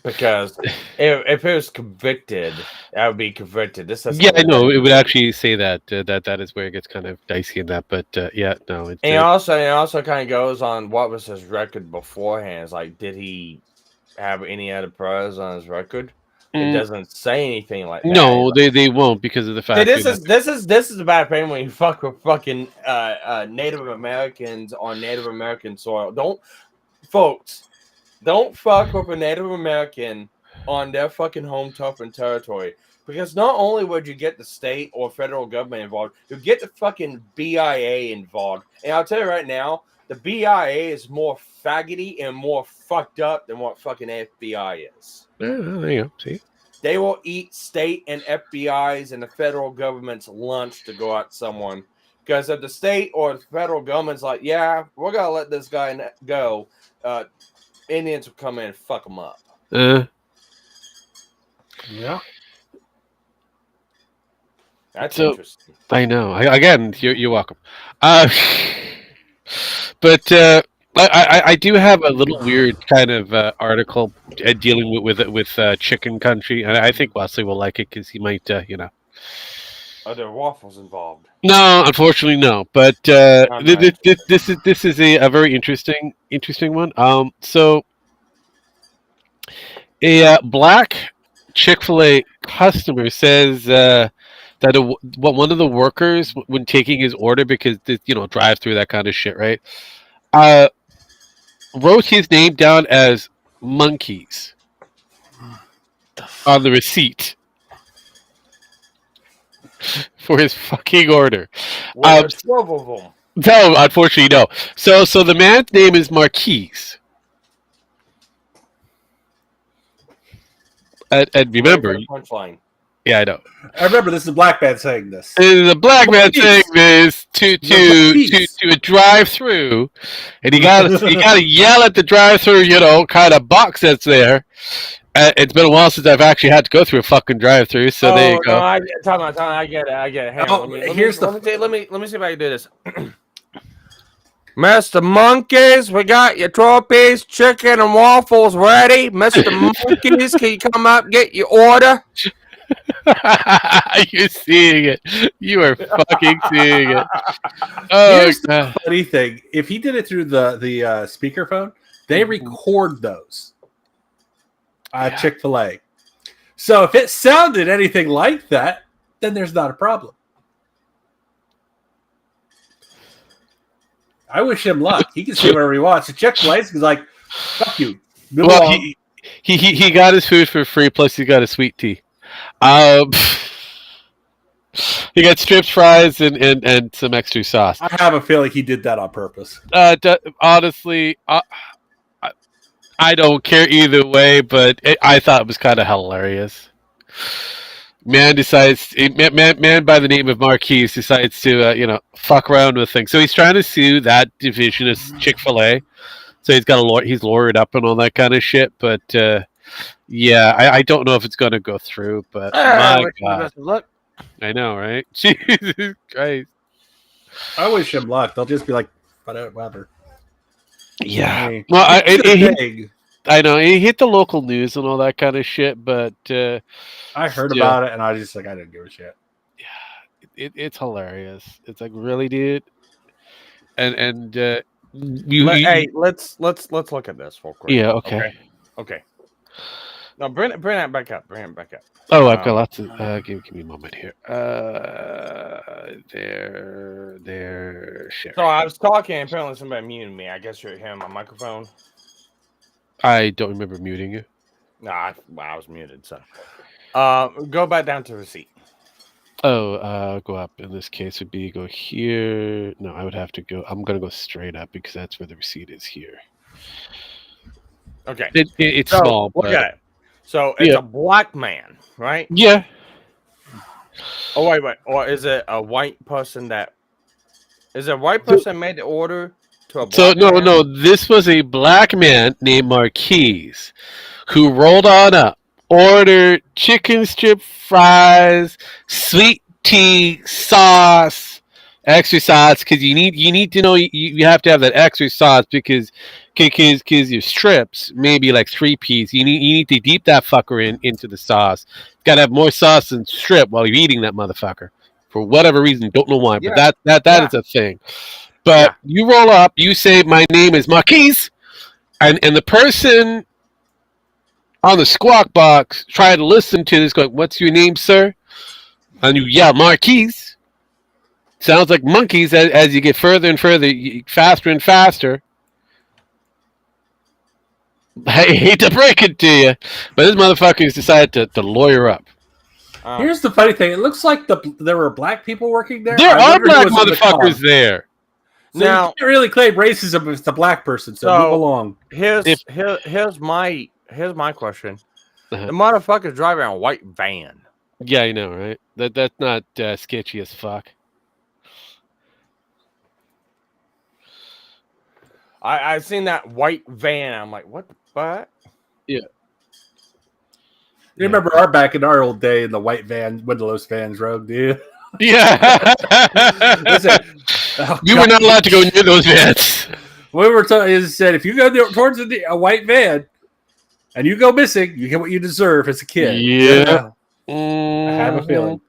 Because if it was convicted, that would be convicted. This is Yeah, I know. It would actually say that that is where it gets kind of dicey in that. But yeah, no. It's, And it also kind of goes on what was his record beforehand. It's like, did he have any other pros on his record? It doesn't say anything like that. No, they won't because of the fact. See, this is a bad thing when you fuck with fucking Native Americans on Native American soil. Don't fuck with a Native American on their fucking home turf and territory. Because not only would you get the state or federal government involved, you get the fucking BIA involved. And I'll tell you right now, the BIA is more faggoty and more fucked up than what fucking FBI is. Yeah, there you go. See, They will eat state and FBI's and the federal government's lunch to go at someone. Because if the state or the federal government's like, yeah, we're going to let this guy go, Indians will come in and fuck him up. Yeah. That's So- interesting. I know. Again, you're welcome. But I do have a little weird kind of article dealing with chicken country, and I think Wesley will like it because he might, Are there waffles involved? No, unfortunately, no. But Nice. this is a very interesting one. So a black Chick-fil-A customer says that one of the workers, when taking his order, because drive through that kind of shit, right? Wrote his name down as Monkeys on the receipt for his fucking order. Well, there's 12 of them. No, unfortunately, no. So the man's name is Marquise. And remember, Punchline. yeah, I know. I remember this is a black man saying this. The black man Marquise. saying this to Marquise. a drive-through, and you gotta yell at the drive-through, kind of box that's there. It's been a while since I've actually had to go through a fucking drive-through, so there you go. No, I get it. Hang on, let me see if I can do this. Mr. Monkeys, we got your 12-piece chicken and waffles ready. Mr. Monkeys, can you come up and get your order? You're seeing it. You are fucking seeing it. Oh, Here's the God. funny thing: if he did it through the speakerphone, they record those. Yeah. Chick-fil-A. So if it sounded anything like that, then there's not a problem. I wish him luck. He can say whatever he wants. So Chick-fil-A's is like, fuck you. Move Well, along. he got his food for free, plus he got a sweet tea. He got strips, fries, and some extra sauce. I have a feeling he did that on purpose. Honestly, I don't care either way, but I thought it was kind of hilarious. Man by the name of Marquise decides to fuck around with things. So he's trying to sue that division of Chick-fil-A. So he's lawyered up and all that kind of shit. But yeah, I don't know if it's going to go through. But my God, Look, I know, right? Jesus Christ. I wish him luck. They'll just be like, whatever. Yeah. Hey. Well, Big. I know he hit the local news and all that kind of shit, but I heard still. about it, and I just I didn't give a shit. it's hilarious. It's like, really, dude. And Hey, let's look at this real quick. yeah, okay. Okay. No, bring that back up. Bring it back up. Oh, I've got lots of. Give me a moment here. Share. So I was talking, and apparently somebody muted me. I guess you're hearing my microphone. I don't remember muting you. No, I was muted. So, go back down to receipt. Oh, go up. In this case, would be go here. No, I would have to go. I'm gonna go straight up because that's where the receipt is here. Okay. It's So, small. look but, at it. So it's Yeah. a black man, right? Yeah. Oh wait. Or is it a white person that? Is it a white person made the order to a black So man? no. This was a black man named Marquise who rolled on up, ordered chicken strip fries, sweet tea, sauce, Extra sauce, because you need to know you have to have that extra sauce because your strips maybe like 3 piece. You need to deep that fucker into the sauce. Got to have more sauce than strip while you're eating that motherfucker for whatever reason. Don't know why, but Yeah. that Yeah. is a thing. But you roll up, you say my name is Marquise, and the person on the squawk box trying to listen to this going, "What's your name, sir?" And you yell Marquise. Sounds like monkeys as you get further and further, faster and faster. I hate to break it to you, but this motherfucker's decided to lawyer up. Here's the funny thing: it looks like there were black people working there. There I are wonder who black was in the car. motherfuckers there. So Now- you can't really claim racism if it's a black person. So move along. Here's my question. Uh-huh. The motherfucker's driving a white van. Yeah, I know, right? That's not sketchy as fuck. I've seen that white van. I'm like, what the fuck? You remember back in our old day in the white van, windowless vans road, do you? Yeah. Listen, We were not allowed to go near those vans. We were told is said if you go towards a white van and you go missing, you get what you deserve as a kid. Yeah. I have a feeling.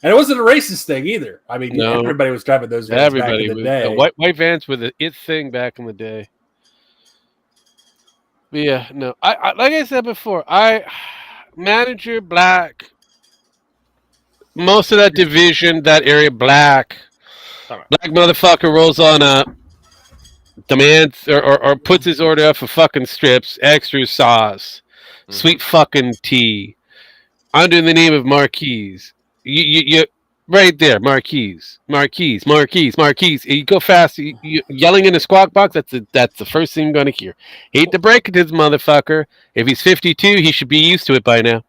And it wasn't a racist thing either. I mean, No. everybody was driving those vans Everybody back in the was day. white vans were the it thing back in the day. But yeah, no. I like I said before, manager black. Most of that division, that area black. Black motherfucker rolls on up, demands or puts his order up for fucking strips, extra sauce, sweet fucking tea, under the name of Marquise. You right there, Marquise. You go fast, you yelling in the squawk box. That's the first thing you're gonna hear. Hate to break it to this motherfucker. If he's 52, he should be used to it by now.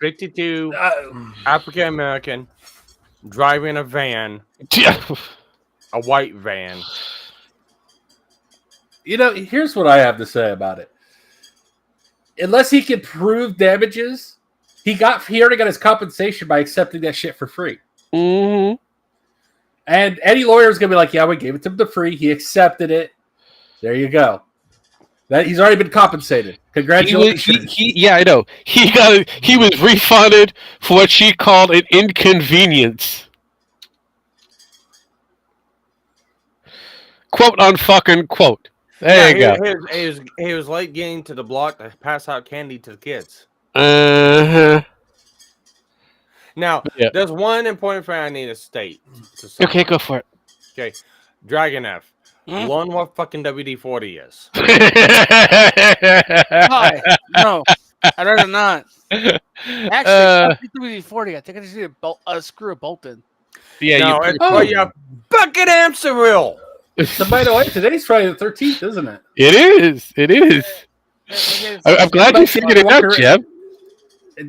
52 African American driving a van, a white van. You know, here's what I have to say about it. Unless he can prove damages, he already got his compensation by accepting that shit for free. Mm-hmm. And any lawyer is gonna be like, "Yeah, we gave it to him for free. He accepted it. There you go. That he's already been compensated. Congratulations." Yeah, I know. He was refunded for what she called an inconvenience. Quote unfucking quote. There you go. He was late getting to the block to pass out candy to the kids. Now, Yeah. there's one important thing I need to state. Okay, go for it. Okay, Dragon F. Learn what fucking WD-40 is. Why? No, I'd rather not. Actually, WD-40. I think I just need a screw a bolt in. Yeah, No, it's for your fucking hamster wheel. So by the way, today's Friday the 13th, isn't it? It is. I'm glad you figured it out, Jeb.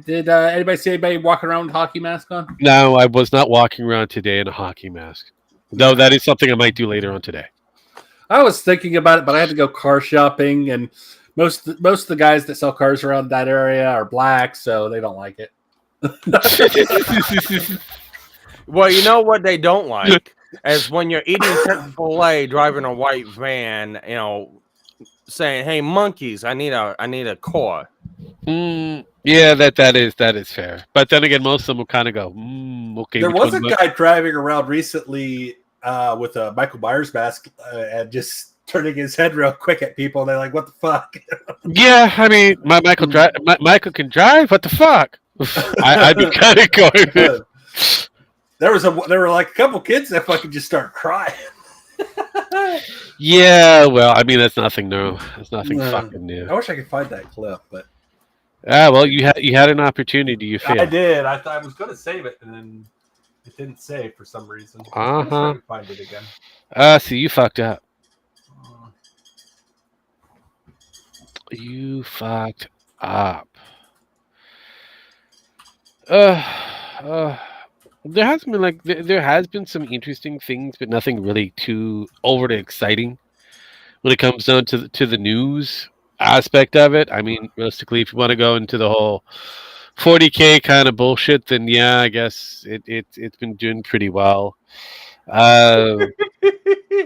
Did anybody see anybody walking around with a hockey mask on? No, I was not walking around today in a hockey mask. Though that is something I might do later on today. I was thinking about it, but I had to go car shopping, and most of the guys that sell cars around that area are black, so they don't like it. Well, you know what they don't like is when you're eating Chick-fil-A, driving a white van, you know, saying, "Hey, monkeys, I need a core." Yeah, that is fair. But then again, most of them will kind of go, okay. There was a guy driving around recently with a Michael Myers mask and just turning his head real quick at people, and they're like, "What the fuck?" Yeah, I mean, Michael can drive. What the fuck? I'd be kind of going. There were like a couple kids that fucking just started crying. Yeah, well, I mean, that's nothing new. That's nothing fucking new. I wish I could find that clip, but well, you had an opportunity. You failed. I did. I thought I was going to save it, and then it didn't save for some reason. I'm trying to find it again. See, you fucked up. You fucked up. There has been there has been some interesting things, but nothing really too overly exciting when it comes down to the news aspect of it. I mean, realistically, if you want to go into the whole 40K kind of bullshit, then yeah, I guess it's been doing pretty well. Hang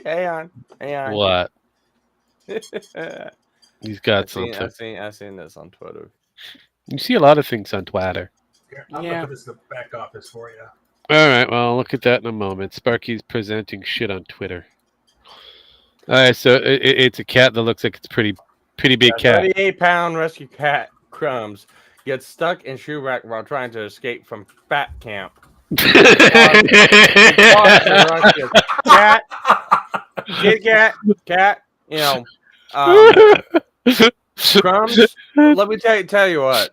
on. What? He's got I something. seen this on Twitter. You see a lot of things on Twitter. I'll Yeah. put this in the back office for you. All right, well, I'll look at that in a moment. Sparky's presenting shit on Twitter. All right, so it's a cat that looks like it's pretty big cat. 38-pound rescue cat Crumbs gets stuck in shoe rack while trying to escape from fat camp. Cat, cat. You know, Crumbs. Let me tell you what.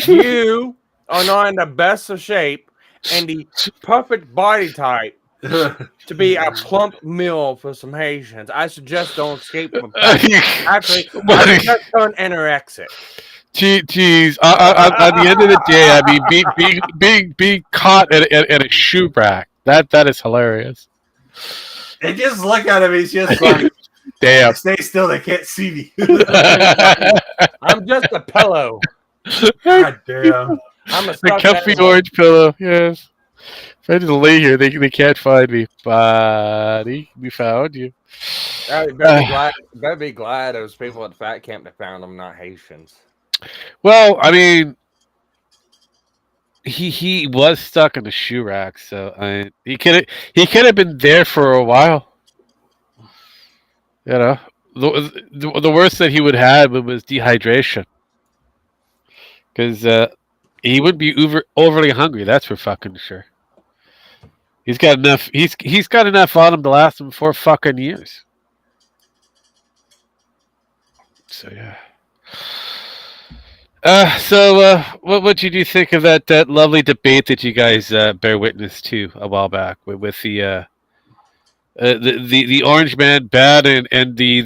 You are not in the best of shape and the perfect body type to be a plump meal for some Haitians. I suggest don't escape from fat. Actually, I suggest turn anorexic. Jeez. At the end of the day, I mean, being caught in a shoe rack. That is hilarious. And just look at him. He's just like, Damn. stay still. They can't see me. I'm just a pillow. God damn. I'm a The stuffed comfy animal. orange pillow. Yes. If I just lay here, they can't find me. Buddy, we found you. Better be glad those people at the fat camp that found them, not Haitians. Well, I mean, he was stuck in the shoe rack, so he could have been there for a while. You know, the worst that he would have was dehydration, because he wouldn't be overly hungry. That's for fucking sure. He's got enough. He's got enough on him to last him 4 fucking years. So yeah. What did you think of that lovely debate that you guys bear witness to a while back with the Orange Man Bad and the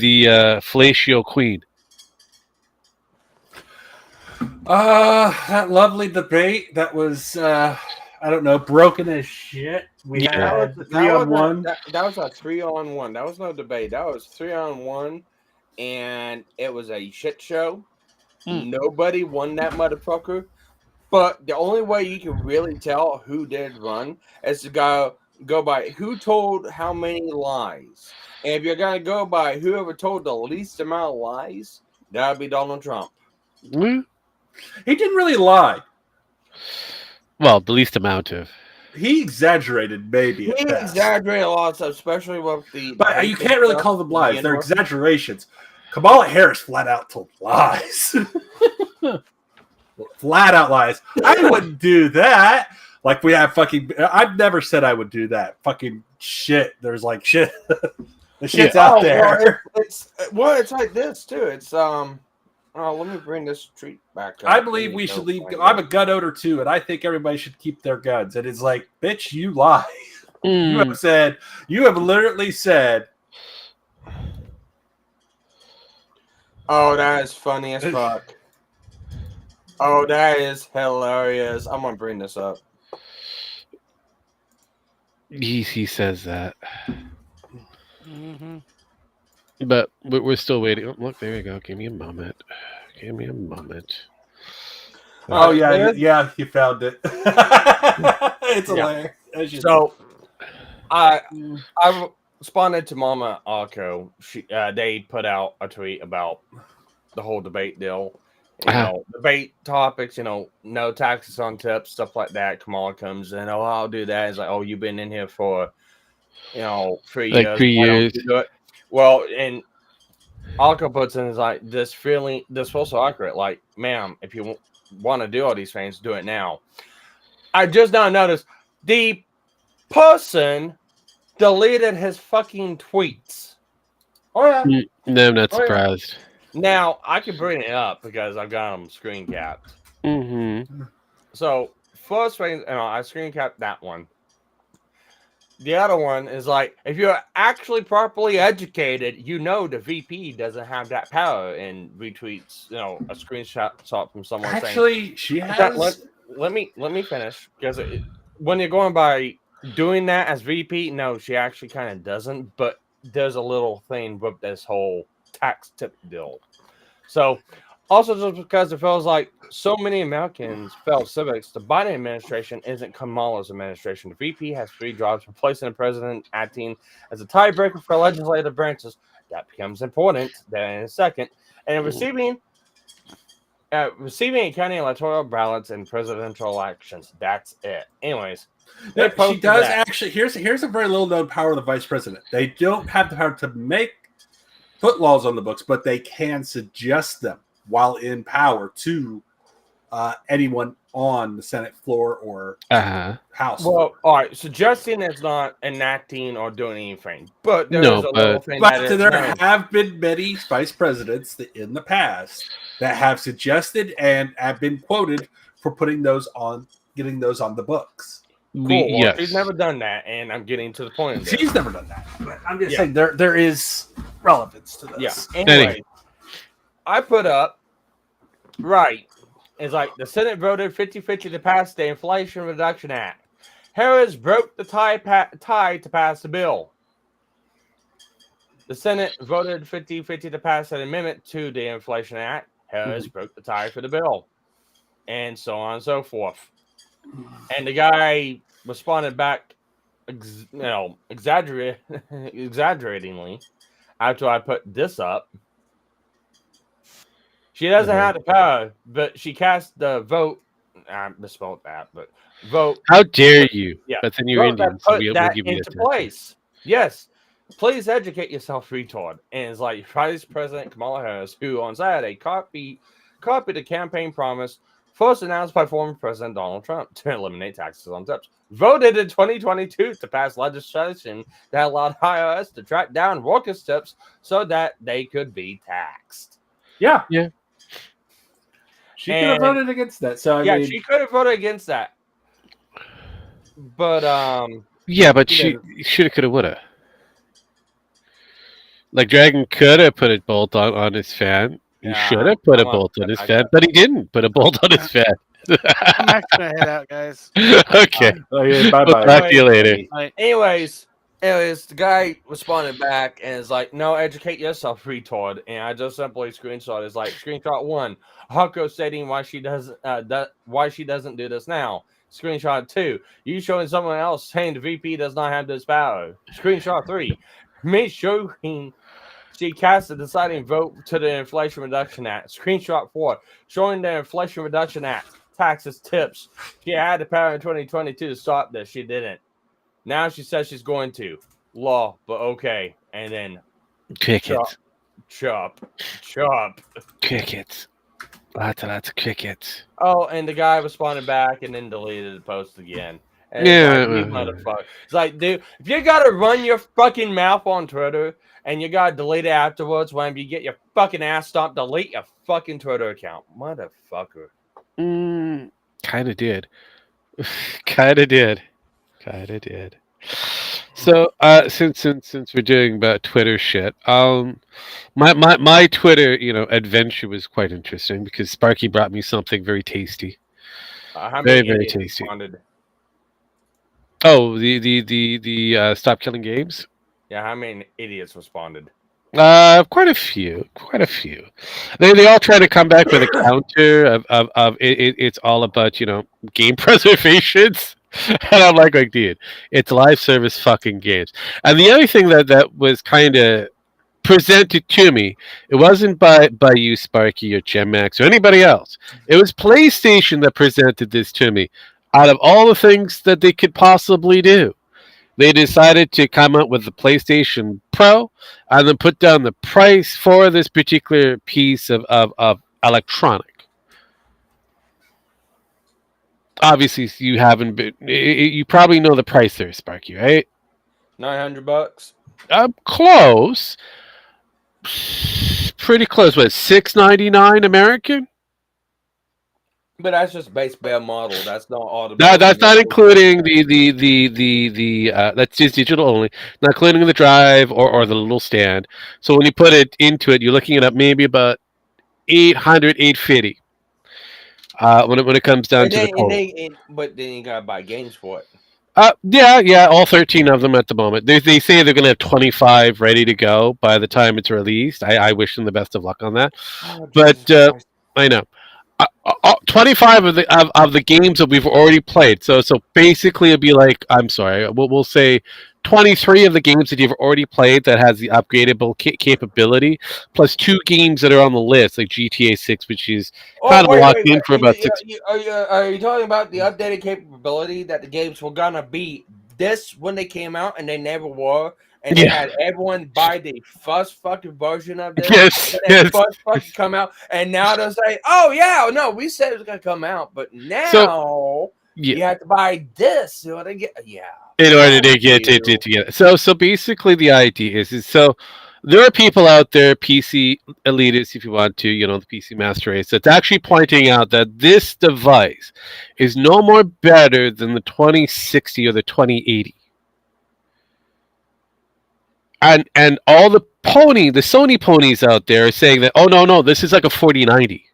Fellatio Queen? That lovely debate that was I don't know, broken as shit. We Yeah. had 3-on-1. That was a 3-on-1. That was no debate. That was 3-on-1, and it was a shit show. Nobody won that motherfucker. But the only way you can really tell who did run is to go by who told how many lies. And if you're gonna go by whoever told the least amount of lies, that would be Donald Trump. Mm. He didn't really lie. Well, the least amount of. He exaggerated, maybe. He At best. exaggerated a lot of stuff, especially with the. But you can't really call them lies. They're exaggerations. Kamala Harris flat out told lies. Flat out lies. I wouldn't do that. Like we have fucking. I've never said I would do that. Fucking shit. There's like shit. The shit's out there. Well, it's like this too. It's Oh, let me bring this treat back up. I believe we should leave. I'm a gun owner too, and I think everybody should keep their guns. And it's like, bitch, you lie. You have said. You have literally said. Oh, that is funny as fuck. Oh, that is hilarious. I'm gonna bring this up. He says that. Mm-hmm. But we're still waiting. Oh, look, there you go. Give me a moment. Oh yeah, you found it. It's hilarious. So, I responded to Mama Arco. They put out a tweet about the whole debate deal. You know, debate topics. You know, no taxes on tips, stuff like that. Kamala comes in. Oh, I'll do that. It's like, oh, you've been in here for, 3 years. Like 3 years. Do it? Well, and Alco puts in is like this feels so accurate. Like, ma'am, if you want to do all these things, do it now. I just now noticed the person deleted his fucking tweets. Oh yeah. No, I'm not surprised. Now I can bring it up because I've got them screen capped. Mm-hmm. So first thing, I screen capped that one. The other one is like, if you're actually properly educated, the VP doesn't have that power and retweets, a screenshot from someone saying. She has. Let me finish, because when you're going by doing that as VP, no, she actually kind of doesn't. But there's a little thing with this whole tax tip deal. So Also, just because it feels like so many Americans failed civics, the Biden administration isn't Kamala's administration. The VP has 3 jobs, replacing the president acting as a tiebreaker for legislative branches. That becomes important then in a second. And receiving and counting electoral ballots in presidential elections. That's it. Anyways, they Yeah, she posted does that. actually. Here's a very little known power of the vice president. They don't have the power to put laws on the books, but they can suggest them while in power to anyone on the Senate floor or House Well, floor. all right. Suggesting is not enacting or doing anything, but there No, is a but- little thing But that is there known. have been many vice presidents in the past that have suggested and have been quoted for getting those on the books. Cool. Well, Yes. she's never done that, and I'm getting to the point of this. She's never done that. But I'm just Yeah. saying there is relevance to this. Yeah. Anyway, I put up right. It's like the Senate voted 50-50 to pass the Inflation Reduction Act. Harris broke the tie to pass the bill. The Senate voted 50-50 to pass an amendment to the Inflation Act. Harris broke the tie for the bill. And so on and so forth. And the guy responded back, exaggeratingly after I put this up. She doesn't have the power, but she cast the vote. I misspelled that, but vote. How dare you? Yeah. But then you're vote that Indian, so put we'll that give you into that. place. Yes. Please educate yourself, retard. And it's like Vice President Kamala Harris, who on Saturday copied the campaign promise first announced by former President Donald Trump to eliminate taxes on tips. Voted in 2022 to pass legislation that allowed IRS to track down workers' tips so that they could be taxed. Yeah. Yeah. She could have voted against that. So I mean, she could have voted against that. But Yeah, but she shoulda, coulda, woulda. Like Dragon could have put a bolt on his fan. He Yeah, should have put a I'm bolt on his upset. fan, but he didn't put a bolt on his fan. I'm actually gonna head out, guys. Okay. bye We'll bye. talk to you later. anyways, the guy responded back and is like, "No, educate yourself, retard." And I just simply screenshot. It's like screenshot 1, Hako stating why she doesn't do this now. Screenshot 2, you showing someone else saying the VP does not have this power. Screenshot 3, me showing she cast a deciding vote to the Inflation Reduction Act. Screenshot 4, showing the Inflation Reduction Act taxes tips. She had the power in 2022 to stop this. She didn't. Now she says she's going to. Law, but okay. And then Crickets. chop. Crickets. Lots of crickets. Oh, and the guy responded back and then deleted the post again. And Yeah. it's like, you motherfucker. It's like, dude, if you gotta run your fucking mouth on Twitter and you gotta delete it afterwards, when you get your fucking ass stomped, delete your fucking Twitter account. Motherfucker. Kind of did. Kind of did. So, since we're doing about Twitter shit, my Twitter, adventure was quite interesting because Sparky brought me something very tasty. How Very, many very idiots tasty. responded? Oh, the Stop Killing Games. Yeah, how many idiots responded? Quite a few. They all try to come back with a counter of it's all about game preservations, and I'm like, dude, it's live service fucking games. And the other thing that was kind of presented to me, it wasn't by you, Sparky, or Gemax, or anybody else. It was PlayStation that presented this to me. Out of all the things that they could possibly do, they decided to come up with the PlayStation Pro and then put down the price for this particular piece of electronic. Obviously, you haven't been. You probably know the price there, Sparky, right? $900. Close. Pretty close. What, $6.99 American? But that's just base bare model. That's not all the. That's not including the that's just digital only, not including the drive or the little stand. So when you put it into it, you're looking at maybe about 800, 850. When it comes down to the total. But then you gotta buy games for it. Yeah, all 13 of them at the moment. They say they're going to have 25 ready to go by the time it's released. I wish them the best of luck on that. Oh, But Jesus Christ. I know. 25 of the games that we've already played. So basically, it'd be like, I'm sorry, we'll say 23 of the games that you've already played that has the upgradable capability, plus 2 games that are on the list, like GTA 6, which is kind of locked in for about 6. Are you talking about the updated capability that the games were gonna be this when they came out and they never were? And they Yeah. had everyone buy the first fucking version of this. Yes, And then yes. first fucking come out, and now they're saying, "Oh yeah, no, we said it was gonna come out, but now Yeah. you have to buy this." So they get In order to Thank get you. to get it. So basically the idea is so there are people out there, PC elitists, if you want to, the PC master race, that's actually pointing out that this device is no more better than the 2060 or the 2080. And all the Sony ponies out there are saying that, oh no, this is like a 4090.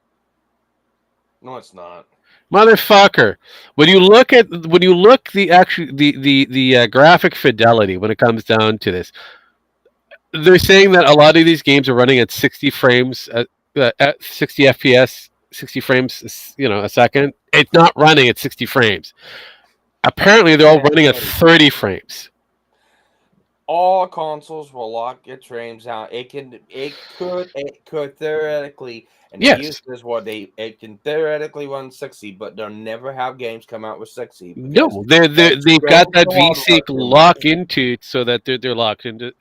No, it's not. Motherfucker! When you look the graphic fidelity when it comes down to this, they're saying that a lot of these games are running at 60 frames at 60 FPS, 60 frames, a second. It's not running at 60 frames. Apparently, they're all running at 30 frames. All consoles will lock its frames out. It could theoretically, and Yes. they use this word, it can theoretically run 60, but they'll never have games come out with 60. No, they've got that VSync lock into it so that they're locked into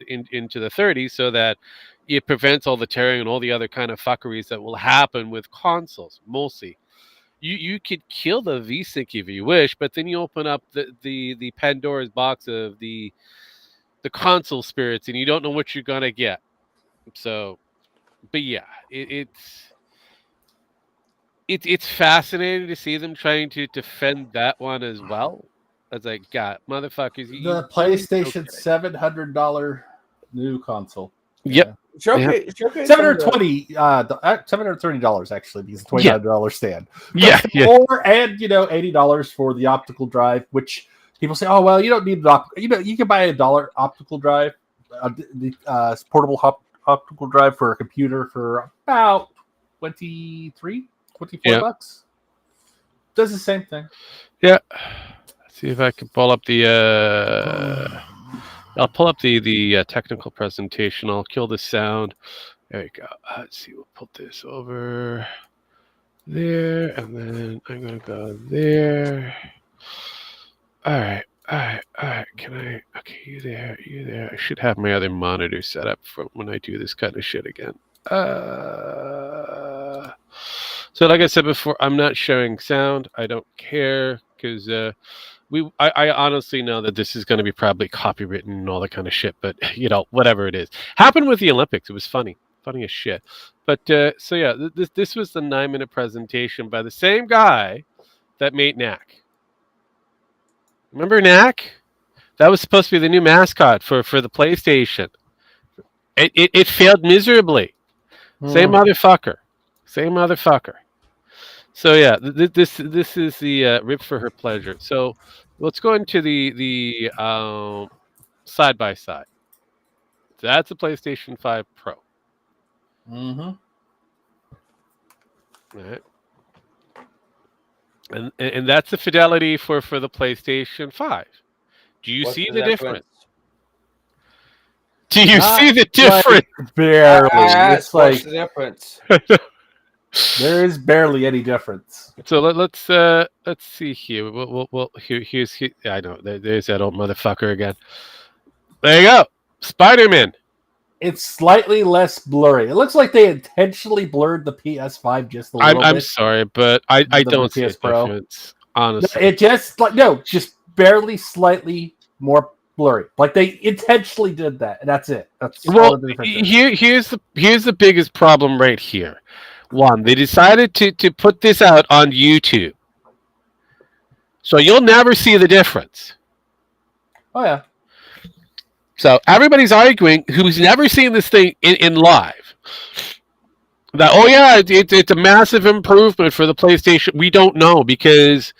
the 30, so that it prevents all the tearing and all the other kind of fuckeries that will happen with consoles. Mostly, you could kill the VSync if you wish, but then you open up the Pandora's box of the console spirits, and you don't know what you're gonna get. So, but yeah, it's fascinating to see them trying to defend that one as well. As like, God, motherfuckers, The PlayStation $700 new console. Yep. Showcase $720, $730 actually, because the $29 stand. Yeah. Or and $80 for the optical drive, which people say, oh well, you don't need you can buy $1 optical drive, the portable optical drive for a computer for about 24 bucks. Does the same thing. Yeah. Let's see if I can pull up the I'll pull up the technical presentation. I'll kill the sound. There you go. Let's see. We'll put this over there, and then I'm gonna go there. All right. Can I? Okay, you there. I should have my other monitor set up for when I do this kind of shit again. So like I said before, I'm not sharing sound. I don't care because I honestly know that this is going to be probably copywritten and all that kind of shit. But whatever it is, happened with the Olympics. It was funny as shit. But so yeah, this was the 9-minute presentation by the same guy that made Knack. Remember Knack? That was supposed to be the new mascot for the PlayStation. It failed miserably. Same motherfucker. So yeah, this is the rip for her pleasure. So let's go into the side by side. That's a PlayStation 5 Pro. Mm-hmm. All right. And that's the fidelity for the PlayStation 5. Do you see the difference? Do you see the difference? Like, barely. It's like what's the difference? There is barely any difference. So let's see here. Well here's I know there's that old motherfucker again. There you go, Spider-Man. It's slightly less blurry. It looks like they intentionally blurred the PS5 just a little bit. I'm sorry, but I don't see a difference. Honestly, it just just barely, slightly more blurry. Like they intentionally did that, and that's it. That's all the difference. Here's the biggest problem right here. One, they decided to put this out on YouTube, so you'll never see the difference. Oh yeah. So everybody's arguing who's never seen this thing in live. That it's a massive improvement for the PlayStation. We don't know because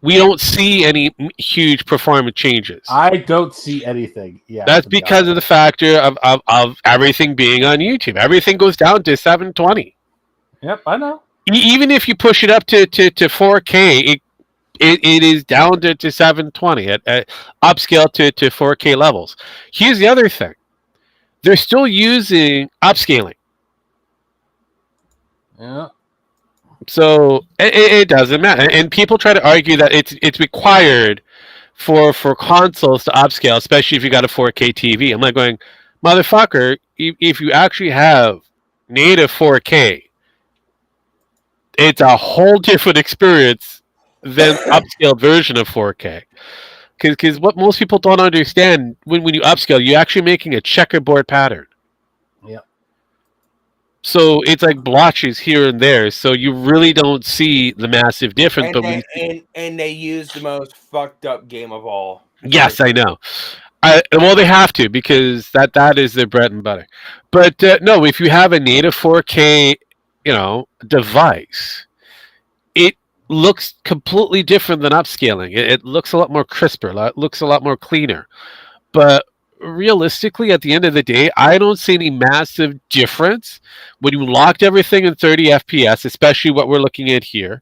we don't see any huge performance changes. I don't see anything. Yeah, that's because of the factor of everything being on YouTube. Everything goes down to 720. Yep, I know. even if you push it up to 4K, it is down to 720 at upscale to 4K levels. Here's the other thing: they're still using upscaling, Yeah. so it doesn't matter. And people try to argue that it's required for consoles to upscale, especially if you got a 4K TV. I'm like going, motherfucker, if you actually have native 4K, it's a whole different experience than upscaled version of 4K. Because what most people don't understand when you upscale, you're actually making a checkerboard pattern. Yeah. So it's like blotches here and there. So you really don't see the massive difference. And they use the most fucked up game of all. Yes, I know. Well, they have to because that is their bread and butter. But no, if you have a native 4K, device, it looks completely different than upscaling. It looks a lot more crisper. It looks a lot more cleaner. But realistically, at the end of the day, I don't see any massive difference when you locked everything in 30 FPS, especially what we're looking at here.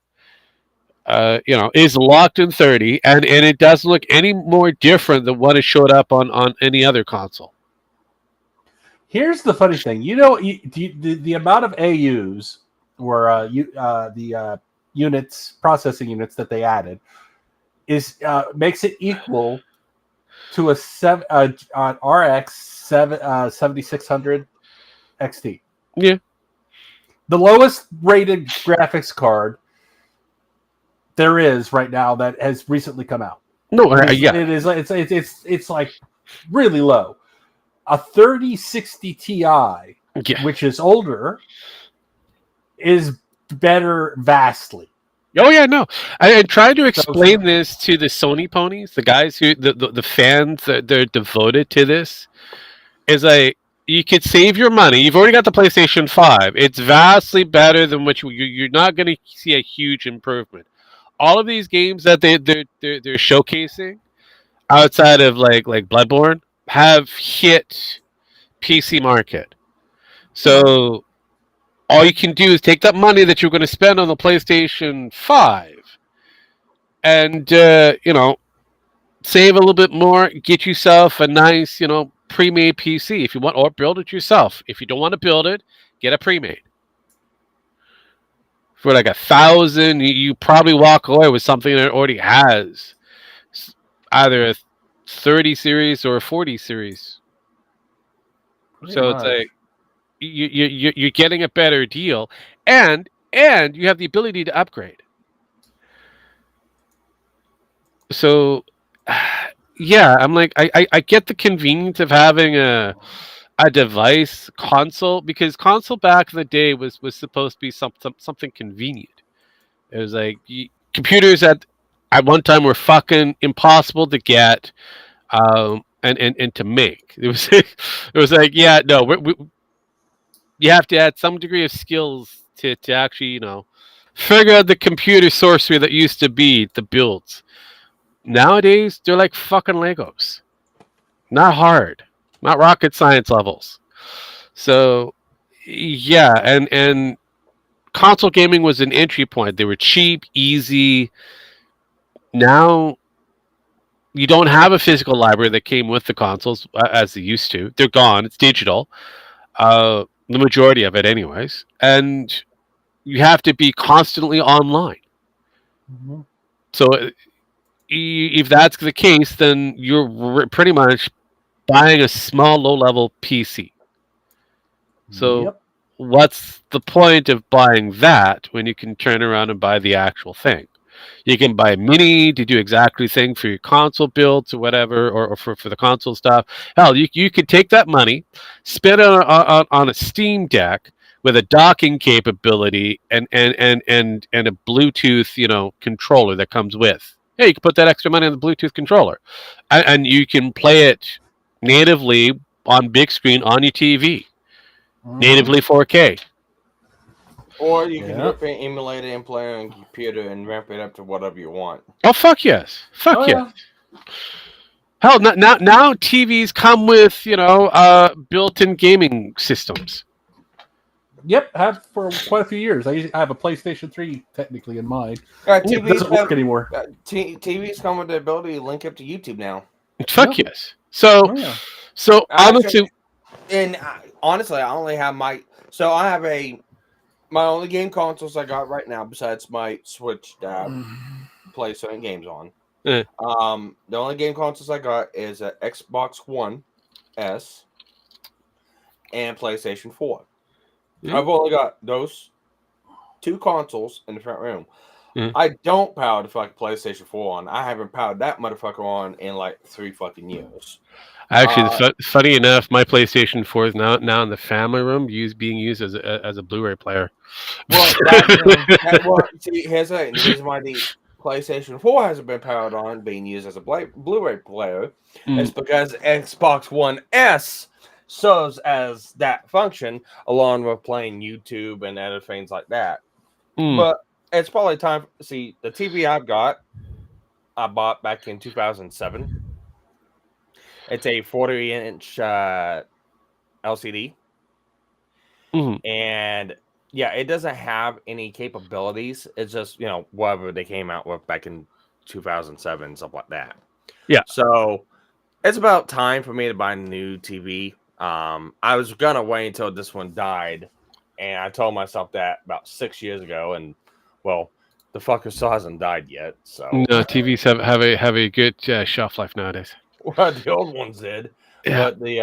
Is locked in 30, and it doesn't look any more different than what it showed up on any other console. Here's the funny thing. The amount of AUs or the units, processing units that they added is makes it equal to an RX 7600 XT. Yeah. The lowest rated graphics card there is right now that has recently come out. No, yeah, it is. It's like really low. A 3060 Ti, which is older, is better vastly. Oh yeah, no. I tried to explain this to the Sony ponies, the guys who the fans that they're devoted to this. Is like you could save your money. You've already got the PlayStation 5. It's vastly better than what you're not going to see a huge improvement. All of these games that they're showcasing outside of like Bloodborne have hit PC market. So all you can do is take that money that you're going to spend on the PlayStation 5 and save a little bit more, get yourself a nice, pre-made PC if you want, or build it yourself. If you don't want to build it, get a pre-made. For like $1,000, you probably walk away with something that already has either a 30 series or a 40 series. So it's like you're getting a better deal, and you have the ability to upgrade. So, yeah, I'm like I get the convenience of having a device console, because console back in the day was supposed to be something convenient. It was like computers at one time were fucking impossible to get and to make. It was like, yeah, no, you have to add some degree of skills to actually figure out the computer sorcery that used to be the builds. Nowadays they're like fucking Legos. Not hard. Not rocket science levels. So, yeah, and console gaming was an entry point. They were cheap, easy. Now, you don't have a physical library that came with the consoles as they used to. They're gone. It's digital. The majority of it, anyways. And you have to be constantly online. Mm-hmm. So, if that's the case, then you're pretty much buying a small, low-level PC. So, what's the point of buying that when you can turn around and buy the actual thing? You can buy a mini to do exactly the thing for your console builds or whatever, or for the console stuff. Hell, you could take that money, spend it on a Steam Deck with a docking capability and a Bluetooth controller that comes with. Yeah, you can put that extra money on the Bluetooth controller, and you can play it natively on big screen on your TV, natively 4K. Or you can rip it, emulate it, and play it on your computer and ramp it up to whatever you want. Oh, fuck yes. Fuck yes. Yeah. Hell, now TVs come with, built-in gaming systems. Yep, have for quite a few years. I have a PlayStation 3 technically in mine. It TVs doesn't work anymore. TVs come with the ability to link up to YouTube now. Fuck Yeah. yes. So, Oh, yeah. so honestly, And honestly, I only have my. So I have my only game consoles I got right now, besides my Switch that I play certain games on. Eh. The only game consoles I got is an Xbox One S and PlayStation 4. Yeah. I've only got those two consoles in the front room. Yeah. I don't power the fucking PlayStation 4 on. I haven't powered that motherfucker on in like 3 fucking years. actually, funny enough, my PlayStation 4 is now in the family room, being used as a Blu-ray player. Well, see, here's the reason why the PlayStation 4 hasn't been powered on, being used as a Blu-ray player, is because Xbox One S serves as that function, along with playing YouTube and other things like that. But it's probably time. See, the TV I bought back in 2007. It's a 40-inch LCD, and yeah, it doesn't have any capabilities. It's just whatever they came out with back in 2007, stuff like that. Yeah. So it's about time for me to buy a new TV. I was gonna wait until this one died, and I told myself that about 6 years ago, and well, the fucker still hasn't died yet. So no, TVs have a good shelf life nowadays. well, the old ones did, Yeah. but the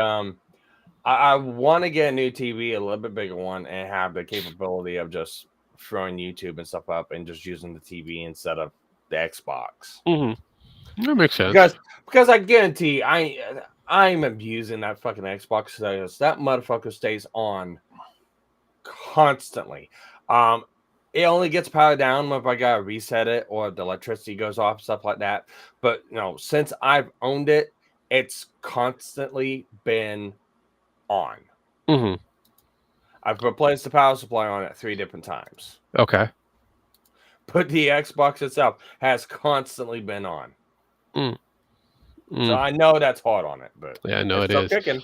I want to get a new TV, a little bit bigger one, and have the capability of just throwing YouTube and stuff up and just using the TV instead of the Xbox. That makes sense. Because I guarantee I'm abusing that fucking Xbox because that motherfucker stays on constantly. It only gets powered down if I gotta reset it or the electricity goes off, stuff like that. But since I've owned it, it's constantly been on. I've replaced the power supply on it 3 different times. Okay. But the Xbox itself has constantly been on. So I know that's hard on it, but yeah, I know it's it still is. kicking.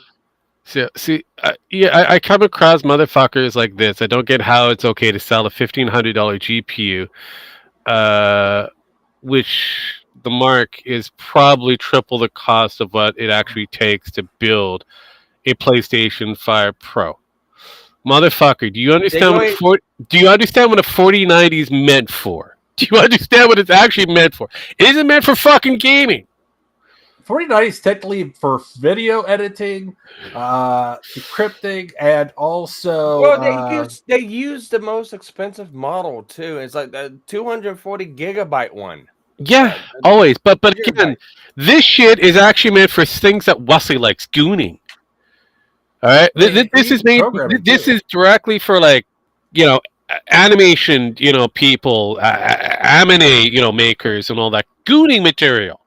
See, I come across motherfuckers like this. I don't get how it's okay to sell a $1,500 GPU, which the mark is probably triple the cost of what it actually takes to build a PlayStation 5 Pro. Motherfucker, do you understand what a 4090 is meant for? Do you understand what it's actually meant for? It isn't meant for fucking gaming. 4090 is technically for video editing, decrypting, and also. Well, they use the most expensive model too. It's like the 240 gigabyte one. Yeah, always. But again, this shit is actually meant for things that Wesley likes, gooning. All right, this is made. This is directly for animation, people, anime, makers, and all that gooning material.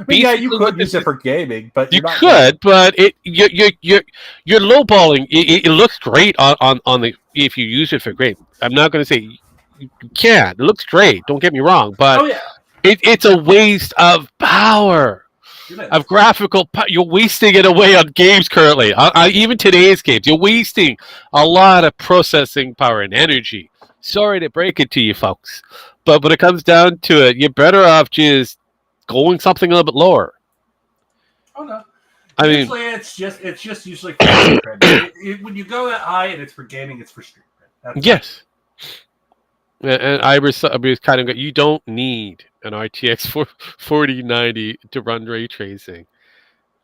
Yeah, you could use it for gaming, but you could, but you're lowballing. It looks great on the if you use it for great. I'm not going to say you can. It looks great. Don't get me wrong, but it's a waste of power, of graphical. You're wasting it away on games currently. Even today's games, you're wasting a lot of processing power and energy. Sorry to break it to you, folks, but when it comes down to it, you're better off just going something a little bit lower. Oh no! I mean, usually it's just usually for street cred. When you go that high and it's for gaming, it's for street cred. Yes. And I was kind of you don't need an RTX 4090 to run ray tracing.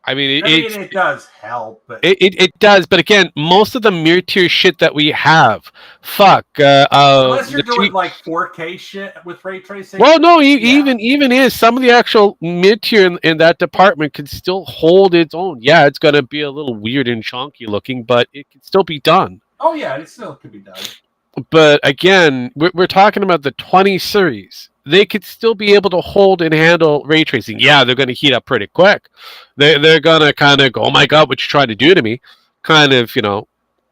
I mean, it does help, but it does. But again, most of the mid-tier shit that we have, unless you're doing like 4K shit with ray tracing. Well, no, even is some of the actual mid-tier in that department can still hold its own. Yeah, it's gonna be a little weird and chonky looking, but it can still be done. Oh yeah, it still could be done. But again, we're talking about the 20 series. They could still be able to hold and handle ray tracing. Yeah, they're going to heat up pretty quick. They're going to kind of go, oh my God, what you trying to do to me? Kind of,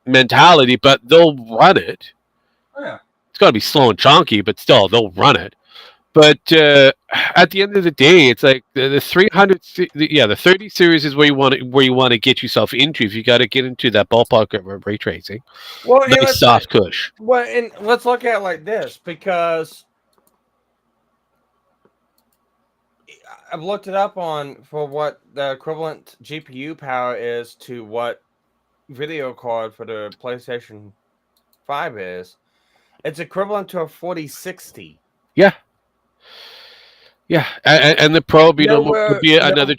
mentality, but they'll run it. Oh, yeah. It's going to be slow and chunky, but still, they'll run it. But at the end of the day, it's like the 300, the 30 series is where you want to get yourself into. If you got to get into that ballpark of ray tracing, Well, and nice soft cush. well, and let's look at it like this, because I've looked it up for what the equivalent GPU power is to what video card for the PlayStation 5 is. It's equivalent to a 4060. Yeah. Yeah, and the Pro would be would be No. another.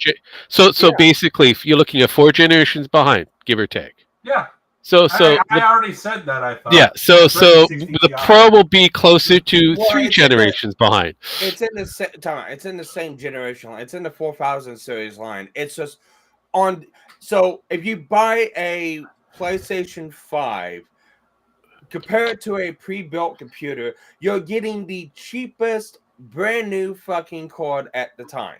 So basically, if you're looking at 4 generations behind, give or take. Yeah. So I already said that. I thought. yeah. So 3060 the Ti. Pro will be closer to Well, 3 it's in the- generations behind. It's in the it's in the same generation line. It's in the 4000 series line. It's just on. So if you buy a PlayStation 5, compare it to a pre-built computer, you're getting the cheapest brand new fucking card at the time.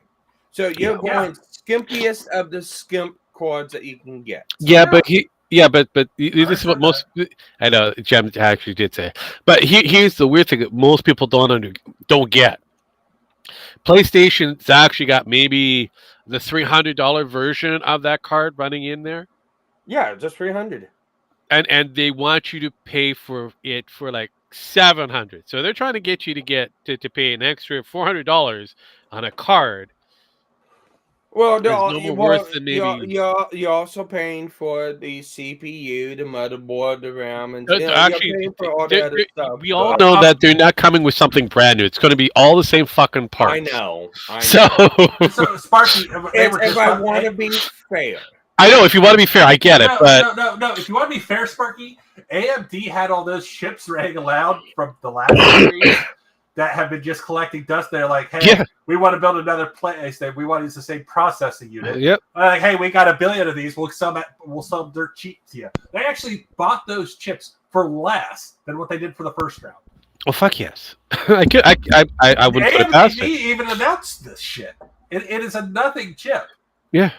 So you're going skimpiest of the skimp cards that you can get. Yeah, but this is what most. I know Jem actually did say, but here's the weird thing that most people don't get. PlayStation's actually got maybe the $300 version of that card running in there. Yeah, just 300. And they want you to pay for it for like $700. So they're trying to get you to pay an extra $400 on a card. Well, no more worth than maybe. You're also paying for the CPU, the motherboard, the RAM, and Actually, you're paying for all the other stuff. we all know that they're not coming with something brand new. It's going to be all the same fucking parts. I know. So, So Sparky, if I want to be fair. I know, if you want to be fair, I get it, but no. If you want to be fair, Sparky, AMD had all those chips running around from the last series that have been just collecting dust. They're like, hey, we want to build another PlayStation. We want to use the same processing unit. Yep. Like, hey, we got 1 billion of these. We'll sell dirt cheap to you. They actually bought those chips for less than what they did for the first round. well, fuck yes. I wouldn't put it past AMD it. even announced this shit. It is a nothing chip. Yeah.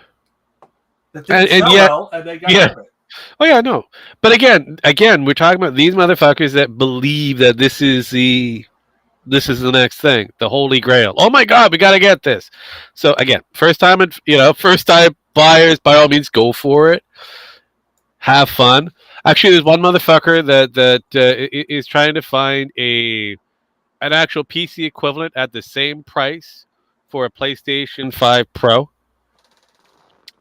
That didn't And sell yet- well, and they got rid of it. Oh yeah, no. But again, we're talking about these motherfuckers that believe that this is the next thing, the holy grail. Oh my god, we got to get this. So again, first time buyers, by all means, go for it. Have fun. Actually, there's one motherfucker that is trying to find an actual PC equivalent at the same price for a PlayStation 5 Pro.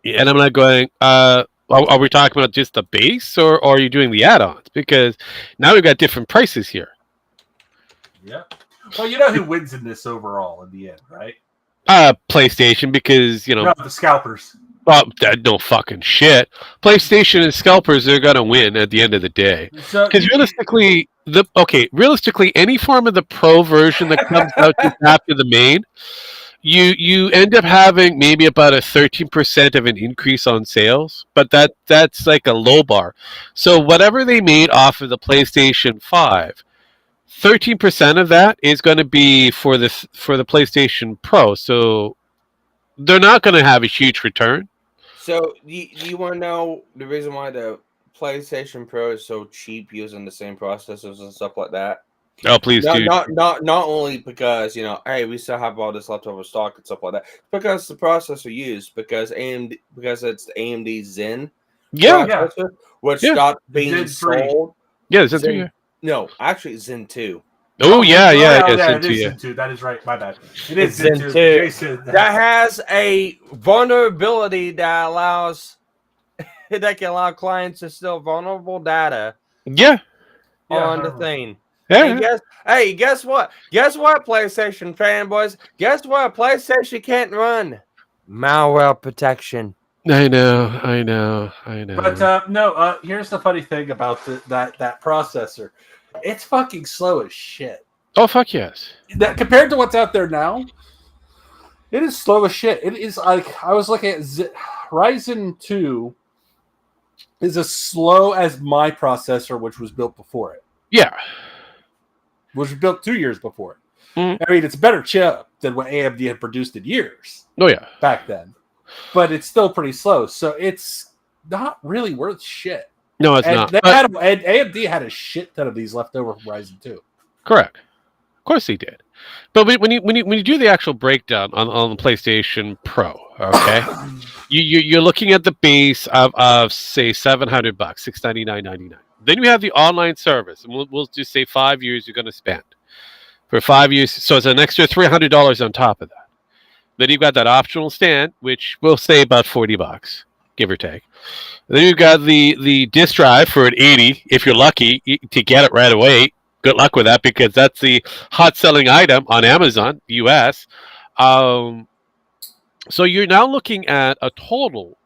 And I'm not going. Are we talking about just the base, or are you doing the add-ons? Because now we've got different prices here. Yeah. Well, you know who wins in this overall in the end, right? PlayStation, because No, the scalpers. No fucking shit. PlayStation and scalpers are gonna win at the end of the day. So Because realistically, any form of the Pro version that comes out just after the main, you end up having maybe about a 13% of an increase on sales, but that's like a low bar. So whatever they made off of the PlayStation 5, 13% of that is going to be for the PlayStation Pro. So they're not going to have a huge return. So you want to know the reason why the PlayStation Pro is so cheap using the same processors and stuff like that? Oh, please do. Not only because, hey, we still have all this leftover stock and stuff like that. Because the processor used, because it's the AMD Zen processor, which stopped being Zen 3. sold. Yeah, Zen 3. No, actually Zen 2. Oh yeah, Zen Zen 2, Zen 2. That is right. My bad. It It's is Zen 2. Jason, That has a vulnerability that allows that can allow clients to steal vulnerable data Yeah. on the thing. Yeah. And guess what? Guess what, PlayStation fanboys? Guess what? PlayStation can't run malware protection. I know. But no. Here's the funny thing about that processor. It's fucking slow as shit. Oh fuck yes. That compared to what's out there now, it is slow as shit. It is like I was looking at Ryzen 2 is as slow as my processor, which was built before it. Yeah. Which was built 2 years before it. Mhm. I mean, it's a better chip than what AMD had produced in years Oh yeah. back then, but it's still pretty slow. So it's not really worth shit. No, it's And not. and AMD had a shit ton of these left over from Ryzen 2. Correct. Of course they did. But when you do the actual breakdown on the PlayStation Pro, okay, you're looking at the base of say $700, $699.99. Then you have the online service, and we'll just say 5 years you're going to spend for 5 years. So it's an extra $300 on top of that. Then you've got that optional stand, which we'll say about $40, give or take. And then you've got the disk drive for an 80, if you're lucky to get it right away. Good luck with that, because that's the hot selling item on Amazon US. So you're now looking at a total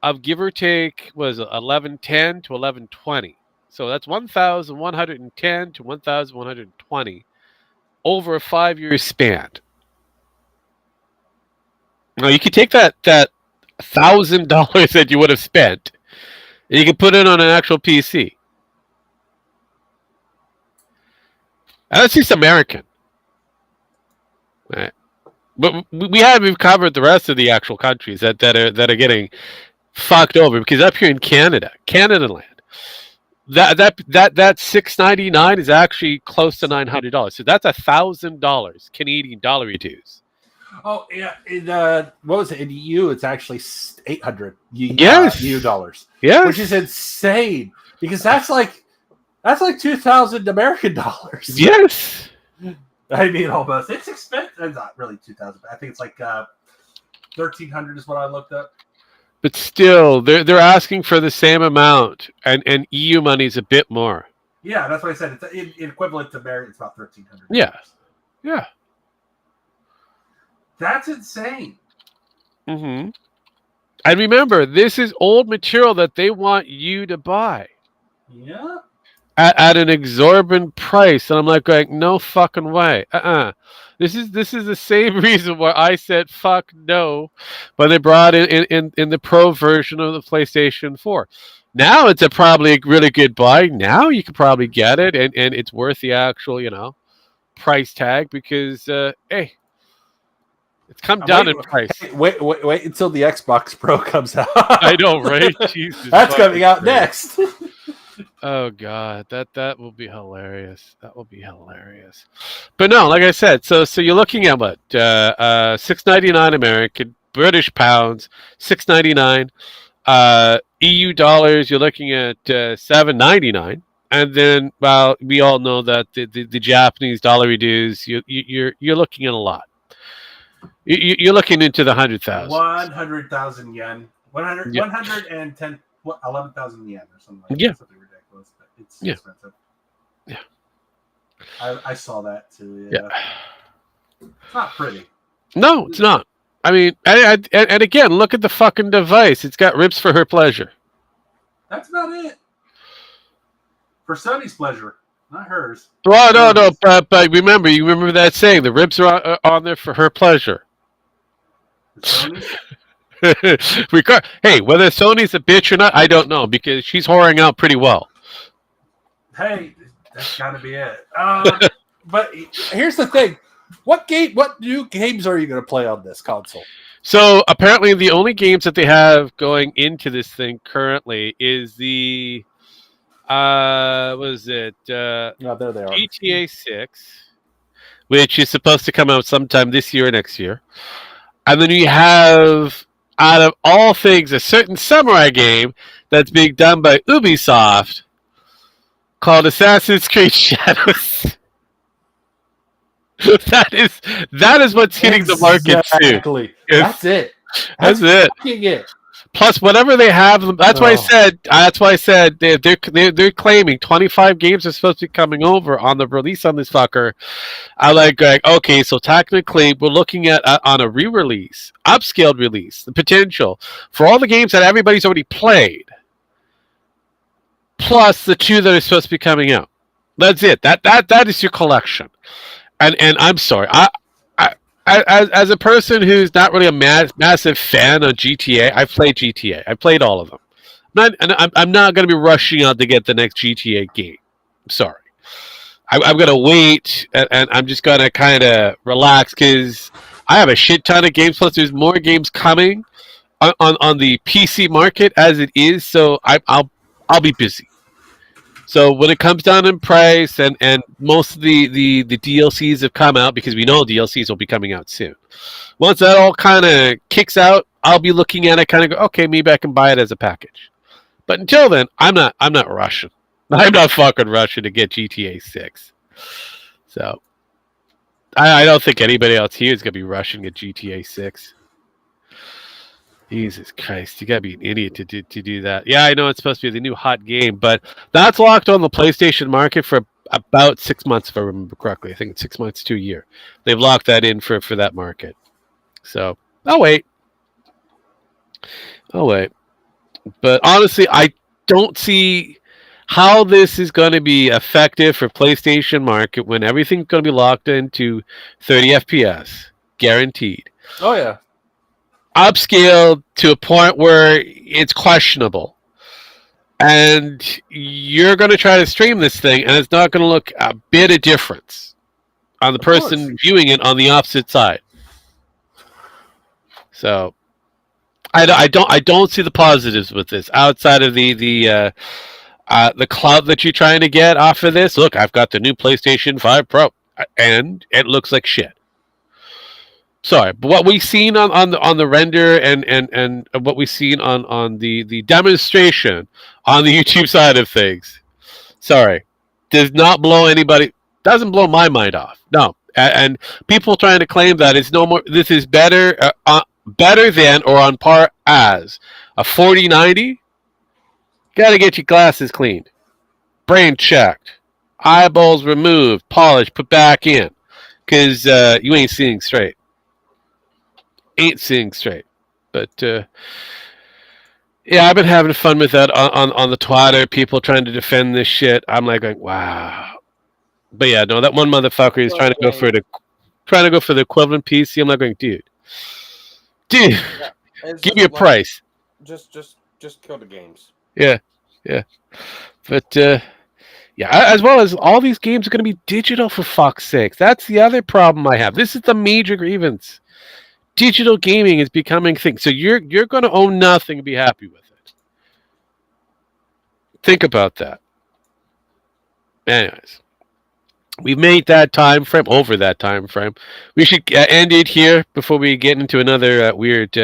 of, give or take, was $1110 to $1120. So that's $1,110 to $1,120 over a 5-year span. Now you could take that $1,000 that you would have spent, and you can put it on an actual PC. And that's just American. Right. But we haven't covered the rest of the actual countries that are getting fucked over, because up here in Canada land, that $699 is actually close to $900. So that's $1,000 Canadian dollar dues. Oh yeah, what was it in EU? It's actually 800 EU dollars. Yeah, which is insane, because that's like 2,000 American dollars. Yes, I mean almost. It's expensive. It's not really 2,000. I think it's like 1,300 is what I looked up. but still, they're asking for the same amount, and EU money is a bit more. Yeah, that's what I said. It's in equivalent to American. It's about 1,300. Yeah. That's insane. Mm-hmm. And remember, this is old material that they want you to buy Yeah. at an exorbitant price, and I'm like going, no fucking way. This is the same reason why I said fuck no when they brought in the Pro version of the PlayStation 4. Now it's probably a really good buy. Now you can probably get it, and it's worth the actual price tag, because hey, it's come down in price. Wait until the Xbox Pro comes out. I know, right? Jesus, that's coming out next. Oh god, that will be hilarious. That will be hilarious. But no, like I said, so you're looking at what? $6.99 American, British pounds, $6.99. EU dollars, you're looking at $7.99. And then, well, we all know that the Japanese dollar dues, you're looking at a lot. You're looking into the 100,000. 100,000 yen. 110, 11,000 yen or something like that. Something ridiculous, but it's expensive. Yeah. I saw that too. Yeah. It's not pretty. No, it's not. I mean, and again, look at the fucking device. It's got ribs for her pleasure. That's about it. For Sony's pleasure, not hers. Well, no, but remember, you remember that saying, the ribs are on there for her pleasure. Hey, whether Sony's a bitch or not, I don't know, because she's whoring out pretty well. Hey, that's got to be it. But here's the thing: what new games are you going to play on this console? So apparently, the only games that they have going into this thing currently is the what is it? There they are. GTA 6, which is supposed to come out sometime this year or next year. And then you have, out of all things, a certain samurai game that's being done by Ubisoft called Assassin's Creed Shadows. that is what's hitting the market soon. Exactly. That's it. That's it. It. Plus, whatever they have, that's why I said they're claiming 25 games are supposed to be coming over on the release on this fucker. I like, okay, so technically we're looking at on a re-release, upscaled release, the potential for all the games that everybody's already played, plus the 2 that are supposed to be coming out. That's it. That is your collection. And I'm sorry, as a person who's not really a massive fan of GTA, I've played GTA. I played all of them. I'm not going to be rushing out to get the next GTA game. I'm sorry. I'm going to wait, and I'm just going to kind of relax, because I have a shit ton of games. Plus, there's more games coming on the PC market as it is. So I'll be busy. So when it comes down in price, and most of the DLCs have come out because we know DLCs will be coming out soon. Once that all kind of kicks out, I'll be looking at it, kind of go, okay, maybe I can buy it as a package. But until then, I'm not rushing. I'm not fucking rushing to get GTA 6. So I don't think anybody else here is gonna be rushing at GTA 6. Jesus Christ, you gotta be an idiot to do that. Yeah, I know it's supposed to be the new hot game, but that's locked on the PlayStation market for about 6 months, if I remember correctly. I think it's 6 months to a year. They've locked that in for that market. So I'll wait. But honestly, I don't see how this is going to be effective for PlayStation market when everything's going to be locked into 30 FPS, guaranteed. Oh yeah. Upscaled to a point where it's questionable. And you're going to try to stream this thing, and it's not going to look a bit of difference on the person viewing it on the opposite side. So I don't see the positives with this outside of the cloud that you're trying to get off of this. Look, I've got the new PlayStation 5 Pro, and it looks like shit. Sorry, but what we've seen on the render and what we've seen on the demonstration on the YouTube side of things, sorry, does not blow anybody. Doesn't blow my mind off. No, and people trying to claim that it's no more. This is better than or on par as a 4090. Got to get your glasses cleaned, brain checked, eyeballs removed, polished, put back in, because you ain't seeing straight. But yeah, I've been having fun with that on the Twitter. People trying to defend this shit. I'm like going, wow. But yeah, no, that one motherfucker is trying to go for the equivalent PC. I'm like going, dude, give me a price. Just kill the games. Yeah. But yeah, as well as all these games are going to be digital, for fuck's sake. That's the other problem I have. This is the major grievance. Digital gaming is becoming a thing. So you're going to own nothing and be happy with it. Think about that. Anyways, we've made that time frame over that time frame. We should end it here before we get into another weird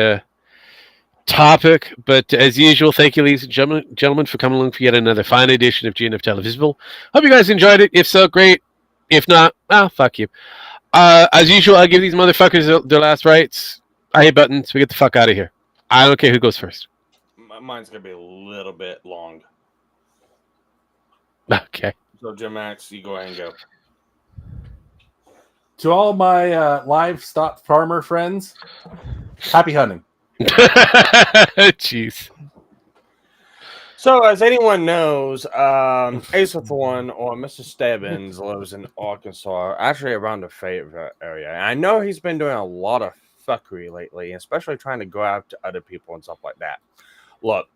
topic. But as usual, thank you, ladies and gentlemen, for coming along for yet another fine edition of GNF Televisable. Hope you guys enjoyed it. If so, great. If not, fuck you. As usual, I give these motherfuckers their last rites. I hit buttons. We get the fuck out of here. I don't care who goes first. Mine's gonna be a little bit long. Okay. So Jim Max, you go ahead and go. To all my livestock farmer friends, happy hunting. Jeez. So, as anyone knows, Ace of Thorn or Mr. Stebbins lives in Arkansas, actually around the Fayetteville area. And I know he's been doing a lot of fuckery lately, especially trying to go after other people and stuff like that. Look,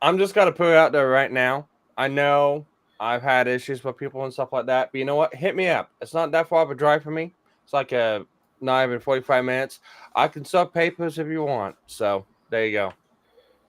I'm just going to put it out there right now. I know I've had issues with people and stuff like that, but you know what? Hit me up. It's not that far of a drive for me. It's like not even 45 minutes. I can sub papers if you want. So, there you go.